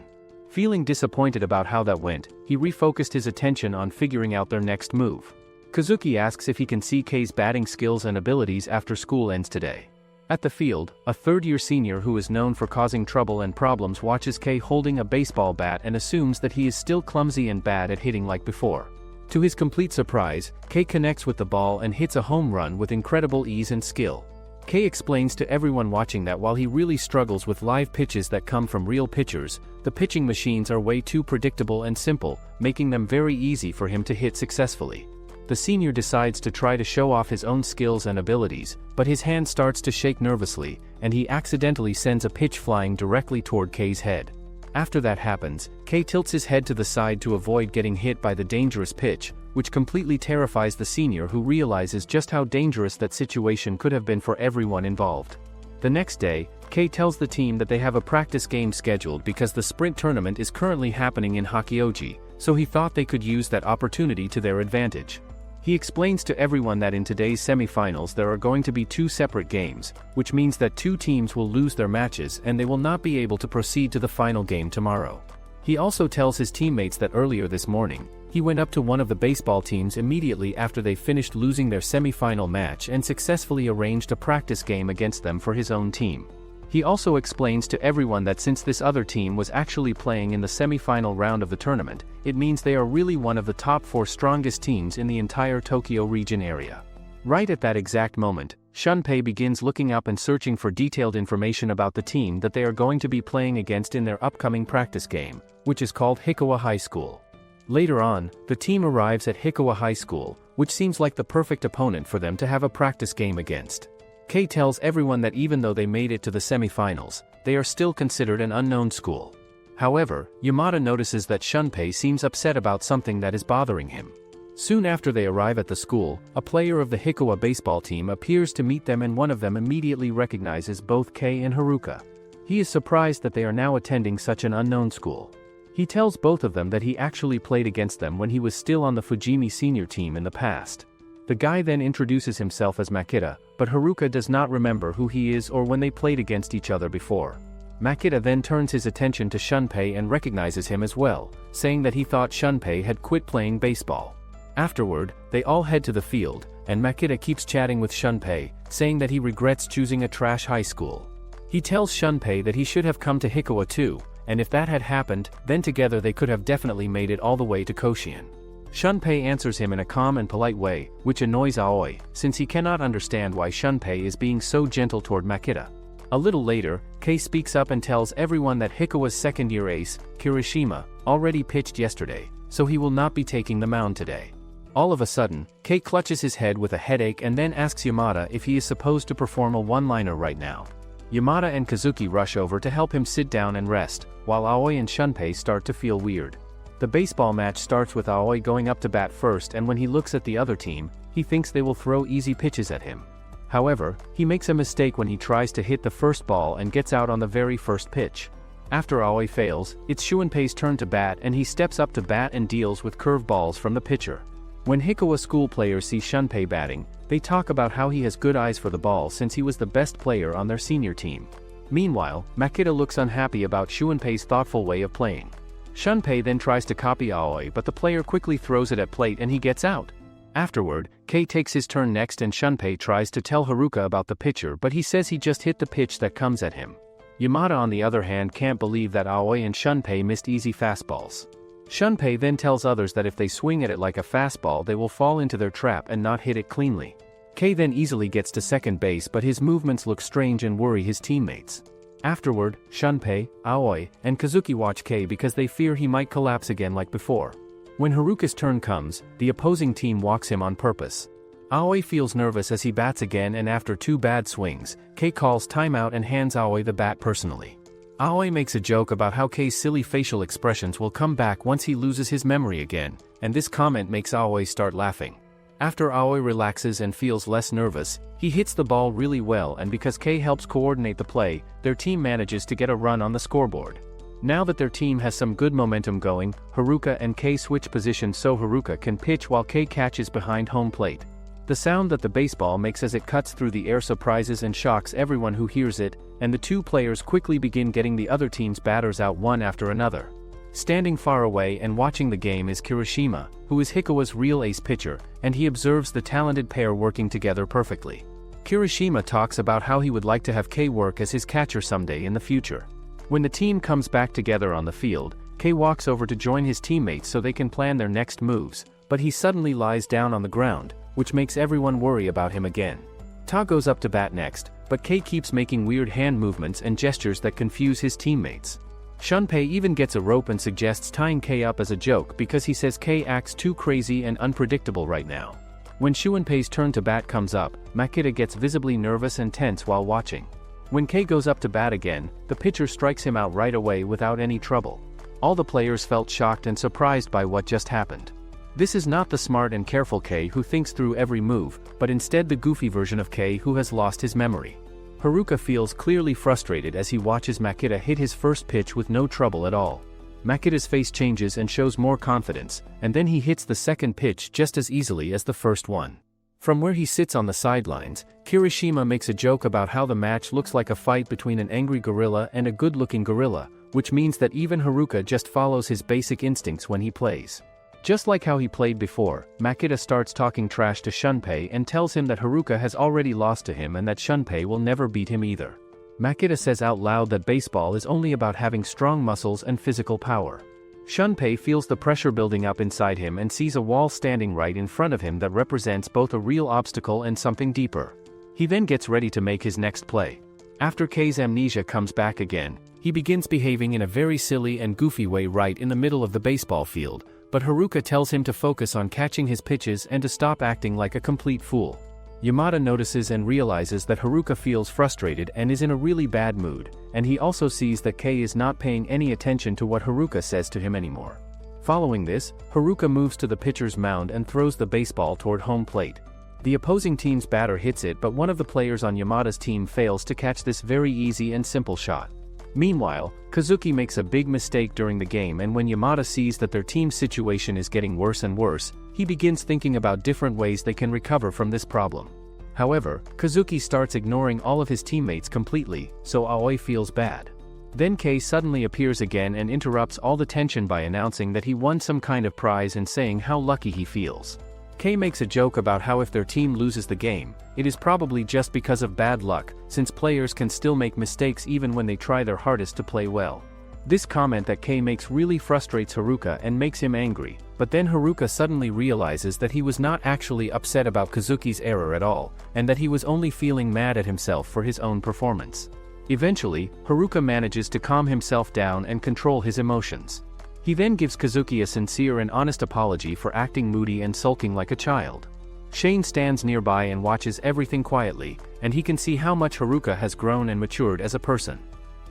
Feeling disappointed about how that went, he refocused his attention on figuring out their next move. Kazuki asks if he can see Kei's batting skills and abilities after school ends today. At the field, a third-year senior who is known for causing trouble and problems watches Kei holding a baseball bat and assumes that he is still clumsy and bad at hitting like before. To his complete surprise, Kei connects with the ball and hits a home run with incredible ease and skill. Kei explains to everyone watching that while he really struggles with live pitches that come from real pitchers, the pitching machines are way too predictable and simple, making them very easy for him to hit successfully. The senior decides to try to show off his own skills and abilities, but his hand starts to shake nervously, and he accidentally sends a pitch flying directly toward Kei's head. After that happens, Kei tilts his head to the side to avoid getting hit by the dangerous pitch, which completely terrifies the senior who realizes just how dangerous that situation could have been for everyone involved. The next day, Kei tells the team that they have a practice game scheduled because the sprint tournament is currently happening in Hakioji, so he thought they could use that opportunity to their advantage. He explains to everyone that in today's semifinals there are going to be 2 separate games, which means that 2 teams will lose their matches and they will not be able to proceed to the final game tomorrow. He also tells his teammates that earlier this morning, he went up to one of the baseball teams immediately after they finished losing their semifinal match and successfully arranged a practice game against them for his own team. He also explains to everyone that since this other team was actually playing in the semi-final round of the tournament, it means they are really one of the top 4 strongest teams in the entire Tokyo region area. Right at that exact moment, Shunpei begins looking up and searching for detailed information about the team that they are going to be playing against in their upcoming practice game, which is called Hikawa High School. Later on, the team arrives at Hikawa High School, which seems like the perfect opponent for them to have a practice game against. Kei tells everyone that even though they made it to the semifinals, they are still considered an unknown school. However, Yamada notices that Shunpei seems upset about something that is bothering him. Soon after they arrive at the school, a player of the Hikawa baseball team appears to meet them and one of them immediately recognizes both Kei and Haruka. He is surprised that they are now attending such an unknown school. He tells both of them that he actually played against them when he was still on the Fujimi senior team in the past. The guy then introduces himself as Makita, but Haruka does not remember who he is or when they played against each other before. Makita then turns his attention to Shunpei and recognizes him as well, saying that he thought Shunpei had quit playing baseball. Afterward, they all head to the field, and Makita keeps chatting with Shunpei, saying that he regrets choosing a trash high school. He tells Shunpei that he should have come to Hikawa too, and if that had happened, then together they could have definitely made it all the way to Koshien. Shunpei answers him in a calm and polite way, which annoys Aoi, since he cannot understand why Shunpei is being so gentle toward Makita. A little later, Kei speaks up and tells everyone that Hikawa's second-year ace, Kirishima, already pitched yesterday, so he will not be taking the mound today. All of a sudden, Kei clutches his head with a headache and then asks Yamada if he is supposed to perform a one-liner right now. Yamada and Kazuki rush over to help him sit down and rest, while Aoi and Shunpei start to feel weird. The baseball match starts with Aoi going up to bat first, and when he looks at the other team, he thinks they will throw easy pitches at him. However, he makes a mistake when he tries to hit the first ball and gets out on the very first pitch. After Aoi fails, it's Shunpei's turn to bat and he steps up to bat and deals with curve balls from the pitcher. When Hikawa school players see Shunpei batting, they talk about how he has good eyes for the ball since he was the best player on their senior team. Meanwhile, Makita looks unhappy about Shunpei's thoughtful way of playing. Shunpei then tries to copy Aoi, but the player quickly throws it at plate and he gets out. Afterward, Kei takes his turn next and Shunpei tries to tell Haruka about the pitcher, but he says he just hit the pitch that comes at him. Yamada on the other hand can't believe that Aoi and Shunpei missed easy fastballs. Shunpei then tells others that if they swing at it like a fastball they will fall into their trap and not hit it cleanly. Kei then easily gets to second base, but his movements look strange and worry his teammates. Afterward, Shunpei, Aoi, and Kazuki watch Kei because they fear he might collapse again like before. When Haruka's turn comes, the opposing team walks him on purpose. Aoi feels nervous as he bats again, and after 2 bad swings, Kei calls timeout and hands Aoi the bat personally. Aoi makes a joke about how Kei's silly facial expressions will come back once he loses his memory again, and this comment makes Aoi start laughing. After Aoi relaxes and feels less nervous, he hits the ball really well, and because Kei helps coordinate the play, their team manages to get a run on the scoreboard. Now that their team has some good momentum going, Haruka and Kei switch positions so Haruka can pitch while Kei catches behind home plate. The sound that the baseball makes as it cuts through the air surprises and shocks everyone who hears it, and the two players quickly begin getting the other team's batters out one after another. Standing far away and watching the game is Kirishima, who is Hikawa's real ace pitcher, and he observes the talented pair working together perfectly. Kirishima talks about how he would like to have Kei work as his catcher someday in the future. When the team comes back together on the field, Kei walks over to join his teammates so they can plan their next moves, but he suddenly lies down on the ground, which makes everyone worry about him again. Ta goes up to bat next, but Kei keeps making weird hand movements and gestures that confuse his teammates. Shunpei even gets a rope and suggests tying Kei up as a joke because he says Kei acts too crazy and unpredictable right now. When Shunpei's turn to bat comes up, Makita gets visibly nervous and tense while watching. When Kei goes up to bat again, the pitcher strikes him out right away without any trouble. All the players felt shocked and surprised by what just happened. This is not the smart and careful Kei who thinks through every move, but instead the goofy version of Kei who has lost his memory. Haruka feels clearly frustrated as he watches Makita hit his first pitch with no trouble at all. Makita's face changes and shows more confidence, and then he hits the second pitch just as easily as the first one. From where he sits on the sidelines, Kirishima makes a joke about how the match looks like a fight between an angry gorilla and a good-looking gorilla, which means that even Haruka just follows his basic instincts when he plays. Just like how he played before, Makita starts talking trash to Shunpei and tells him that Haruka has already lost to him and that Shunpei will never beat him either. Makita says out loud that baseball is only about having strong muscles and physical power. Shunpei feels the pressure building up inside him and sees a wall standing right in front of him that represents both a real obstacle and something deeper. He then gets ready to make his next play. After Kei's amnesia comes back again, he begins behaving in a very silly and goofy way right in the middle of the baseball field, but Haruka tells him to focus on catching his pitches and to stop acting like a complete fool. Yamada notices and realizes that Haruka feels frustrated and is in a really bad mood, and he also sees that Kei is not paying any attention to what Haruka says to him anymore. Following this, Haruka moves to the pitcher's mound and throws the baseball toward home plate. The opposing team's batter hits it, but one of the players on Yamada's team fails to catch this very easy and simple shot. Meanwhile, Kazuki makes a big mistake during the game, and when Yamada sees that their team's situation is getting worse and worse, he begins thinking about different ways they can recover from this problem. However, Kazuki starts ignoring all of his teammates completely, so Aoi feels bad. Then Kei suddenly appears again and interrupts all the tension by announcing that he won some kind of prize and saying how lucky he feels. Kei makes a joke about how if their team loses the game, it is probably just because of bad luck, since players can still make mistakes even when they try their hardest to play well. This comment that Kei makes really frustrates Haruka and makes him angry, but then Haruka suddenly realizes that he was not actually upset about Kazuki's error at all, and that he was only feeling mad at himself for his own performance. Eventually, Haruka manages to calm himself down and control his emotions. He then gives Kazuki a sincere and honest apology for acting moody and sulking like a child. Shane stands nearby and watches everything quietly, and he can see how much Haruka has grown and matured as a person.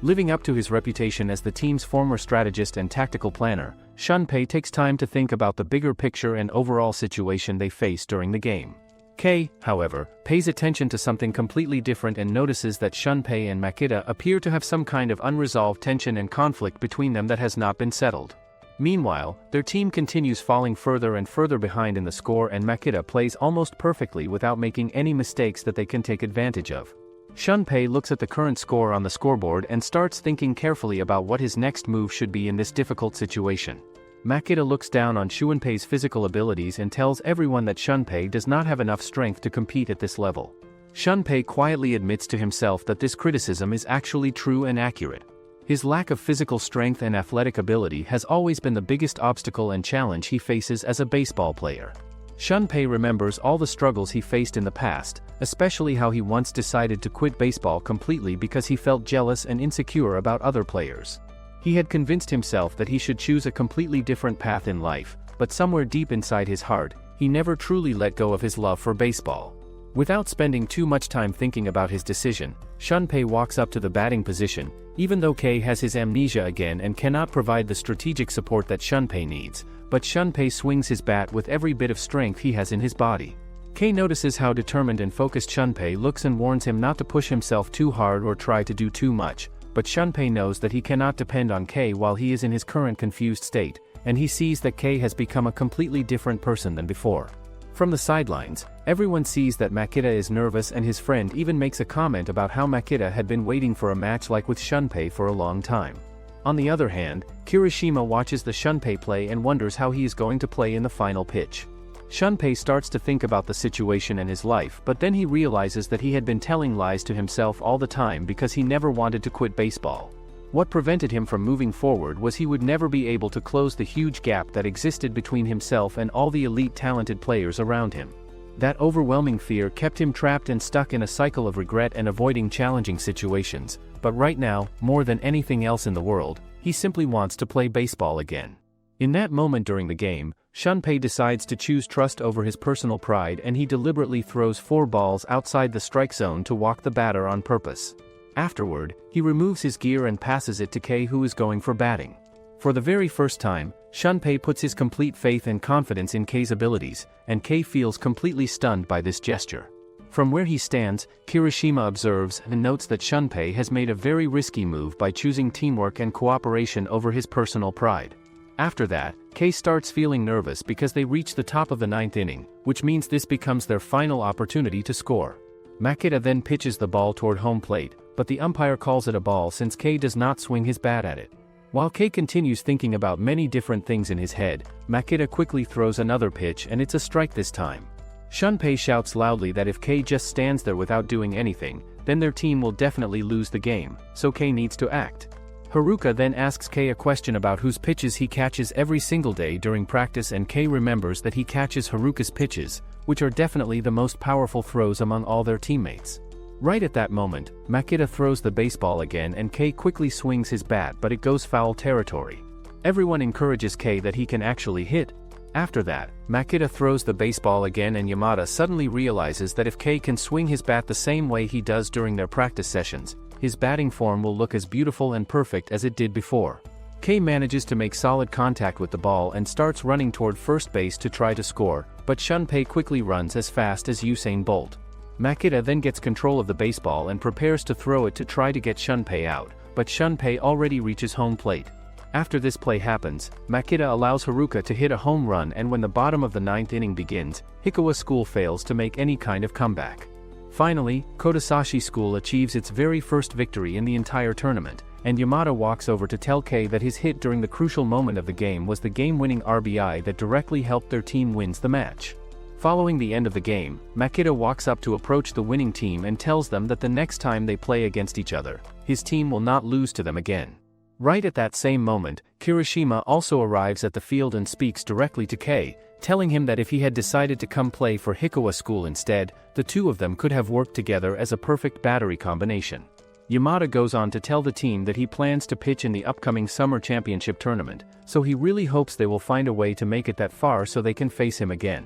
Living up to his reputation as the team's former strategist and tactical planner, Shunpei takes time to think about the bigger picture and overall situation they face during the game. Kei, however, pays attention to something completely different and notices that Shunpei and Makita appear to have some kind of unresolved tension and conflict between them that has not been settled. Meanwhile, their team continues falling further and further behind in the score, and Makita plays almost perfectly without making any mistakes that they can take advantage of. Shunpei looks at the current score on the scoreboard and starts thinking carefully about what his next move should be in this difficult situation. Makita looks down on Shunpei's physical abilities and tells everyone that Shunpei does not have enough strength to compete at this level. Shunpei quietly admits to himself that this criticism is actually true and accurate. His lack of physical strength and athletic ability has always been the biggest obstacle and challenge he faces as a baseball player. Shunpei remembers all the struggles he faced in the past, especially how he once decided to quit baseball completely because he felt jealous and insecure about other players. He had convinced himself that he should choose a completely different path in life, but somewhere deep inside his heart, he never truly let go of his love for baseball. Without spending too much time thinking about his decision, Shunpei walks up to the batting position, even though Kei has his amnesia again and cannot provide the strategic support that Shunpei needs, but Shunpei swings his bat with every bit of strength he has in his body. Kei notices how determined and focused Shunpei looks and warns him not to push himself too hard or try to do too much, but Shunpei knows that he cannot depend on Kei while he is in his current confused state, and he sees that Kei has become a completely different person than before. From the sidelines, everyone sees that Makita is nervous, and his friend even makes a comment about how Makita had been waiting for a match like with Shunpei for a long time. On the other hand, Kirishima watches the Shunpei play and wonders how he is going to play in the final pitch. Shunpei starts to think about the situation and his life, but then he realizes that he had been telling lies to himself all the time because he never wanted to quit baseball. What prevented him from moving forward was he would never be able to close the huge gap that existed between himself and all the elite talented players around him. That overwhelming fear kept him trapped and stuck in a cycle of regret and avoiding challenging situations, but right now, more than anything else in the world, he simply wants to play baseball again. In that moment during the game, Shunpei decides to choose trust over his personal pride, and he deliberately throws 4 balls outside the strike zone to walk the batter on purpose. Afterward, he removes his gear and passes it to Kei, who is going for batting. For the very first time, Shunpei puts his complete faith and confidence in Kei's abilities, and Kei feels completely stunned by this gesture. From where he stands, Kirishima observes and notes that Shunpei has made a very risky move by choosing teamwork and cooperation over his personal pride. After that, Kei starts feeling nervous because they reach the top of the 9th inning, which means this becomes their final opportunity to score. Makita then pitches the ball toward home plate, but the umpire calls it a ball since Kei does not swing his bat at it. While Kei continues thinking about many different things in his head, Makita quickly throws another pitch, and it's a strike this time. Shunpei shouts loudly that if Kei just stands there without doing anything, then their team will definitely lose the game, so Kei needs to act. Haruka then asks Kei a question about whose pitches he catches every single day during practice, and Kei remembers that he catches Haruka's pitches, which are definitely the most powerful throws among all their teammates. Right at that moment, Makita throws the baseball again and Kei quickly swings his bat, but it goes foul territory. Everyone encourages Kei that he can actually hit. After that, Makita throws the baseball again and Yamada suddenly realizes that if Kei can swing his bat the same way he does during their practice sessions, his batting form will look as beautiful and perfect as it did before. Kei manages to make solid contact with the ball and starts running toward first base to try to score, but Shunpei quickly runs as fast as Usain Bolt. Makita then gets control of the baseball and prepares to throw it to try to get Shunpei out, but Shunpei already reaches home plate. After this play happens, Makita allows Haruka to hit a home run, and when the bottom of the 9th inning begins, Hikawa School fails to make any kind of comeback. Finally, Kodasashi School achieves its very first victory in the entire tournament, and Yamada walks over to tell Kei that his hit during the crucial moment of the game was the game-winning RBI that directly helped their team wins the match. Following the end of the game, Makita walks up to approach the winning team and tells them that the next time they play against each other, his team will not lose to them again. Right at that same moment, Kirishima also arrives at the field and speaks directly to Kei, telling him that if he had decided to come play for Hikawa School instead, the two of them could have worked together as a perfect battery combination. Yamada goes on to tell the team that he plans to pitch in the upcoming summer championship tournament, so he really hopes they will find a way to make it that far so they can face him again.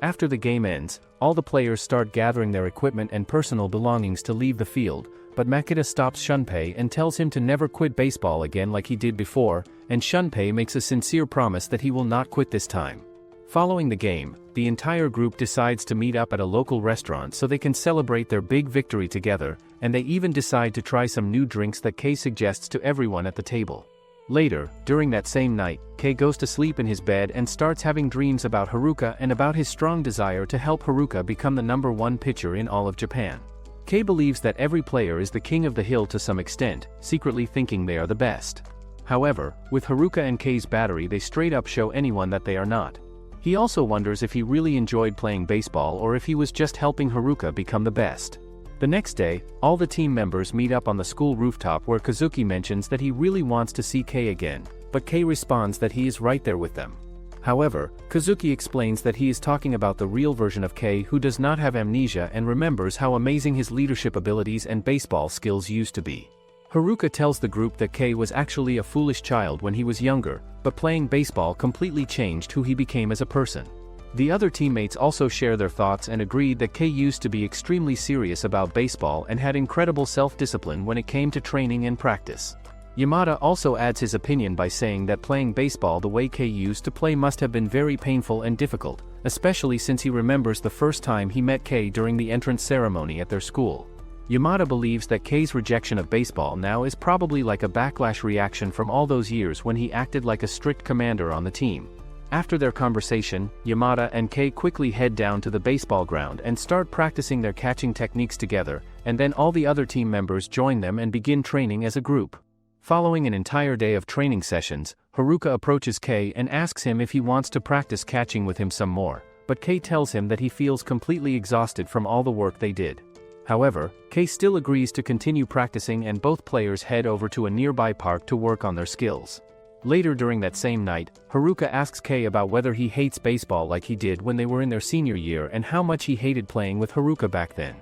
After the game ends, all the players start gathering their equipment and personal belongings to leave the field, but Makita stops Shunpei and tells him to never quit baseball again like he did before, and Shunpei makes a sincere promise that he will not quit this time. Following the game, the entire group decides to meet up at a local restaurant so they can celebrate their big victory together, and they even decide to try some new drinks that Kei suggests to everyone at the table. Later, during that same night, Kei goes to sleep in his bed and starts having dreams about Haruka and about his strong desire to help Haruka become the #1 pitcher in all of Japan. Kei believes that every player is the king of the hill to some extent, secretly thinking they are the best. However, with Haruka and Kei's battery, they straight up show anyone that they are not. He also wonders if he really enjoyed playing baseball or if he was just helping Haruka become the best. The next day, all the team members meet up on the school rooftop where Kazuki mentions that he really wants to see Kei again, but Kei responds that he is right there with them. However, Kazuki explains that he is talking about the real version of Kei who does not have amnesia and remembers how amazing his leadership abilities and baseball skills used to be. Haruka tells the group that Kei was actually a foolish child when he was younger, but playing baseball completely changed who he became as a person. The other teammates also share their thoughts and agreed that Kei used to be extremely serious about baseball and had incredible self-discipline when it came to training and practice. Yamada also adds his opinion by saying that playing baseball the way Kei used to play must have been very painful and difficult, especially since he remembers the first time he met Kei during the entrance ceremony at their school. Yamada believes that Kei's rejection of baseball now is probably like a backlash reaction from all those years when he acted like a strict commander on the team. After their conversation, Yamada and Kei quickly head down to the baseball ground and start practicing their catching techniques together, and then all the other team members join them and begin training as a group. Following an entire day of training sessions, Haruka approaches Kei and asks him if he wants to practice catching with him some more, but Kei tells him that he feels completely exhausted from all the work they did. However, Kei still agrees to continue practicing and both players head over to a nearby park to work on their skills. Later during that same night, Haruka asks Kei about whether he hates baseball like he did when they were in their senior year and how much he hated playing with Haruka back then.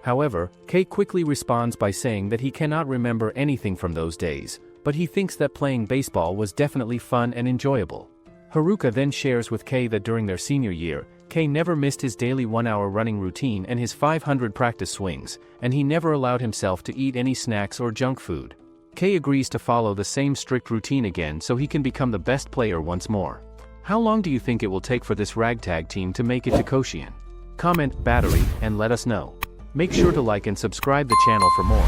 However, Kei quickly responds by saying that he cannot remember anything from those days, but he thinks that playing baseball was definitely fun and enjoyable. Haruka then shares with Kei that during their senior year, Kei never missed his daily 1-hour running routine and his 500 practice swings, and he never allowed himself to eat any snacks or junk food. Kei agrees to follow the same strict routine again so he can become the best player once more. How long do you think it will take for this ragtag team to make it to Koshien? Comment battery and let us know. Make sure to like and subscribe the channel for more.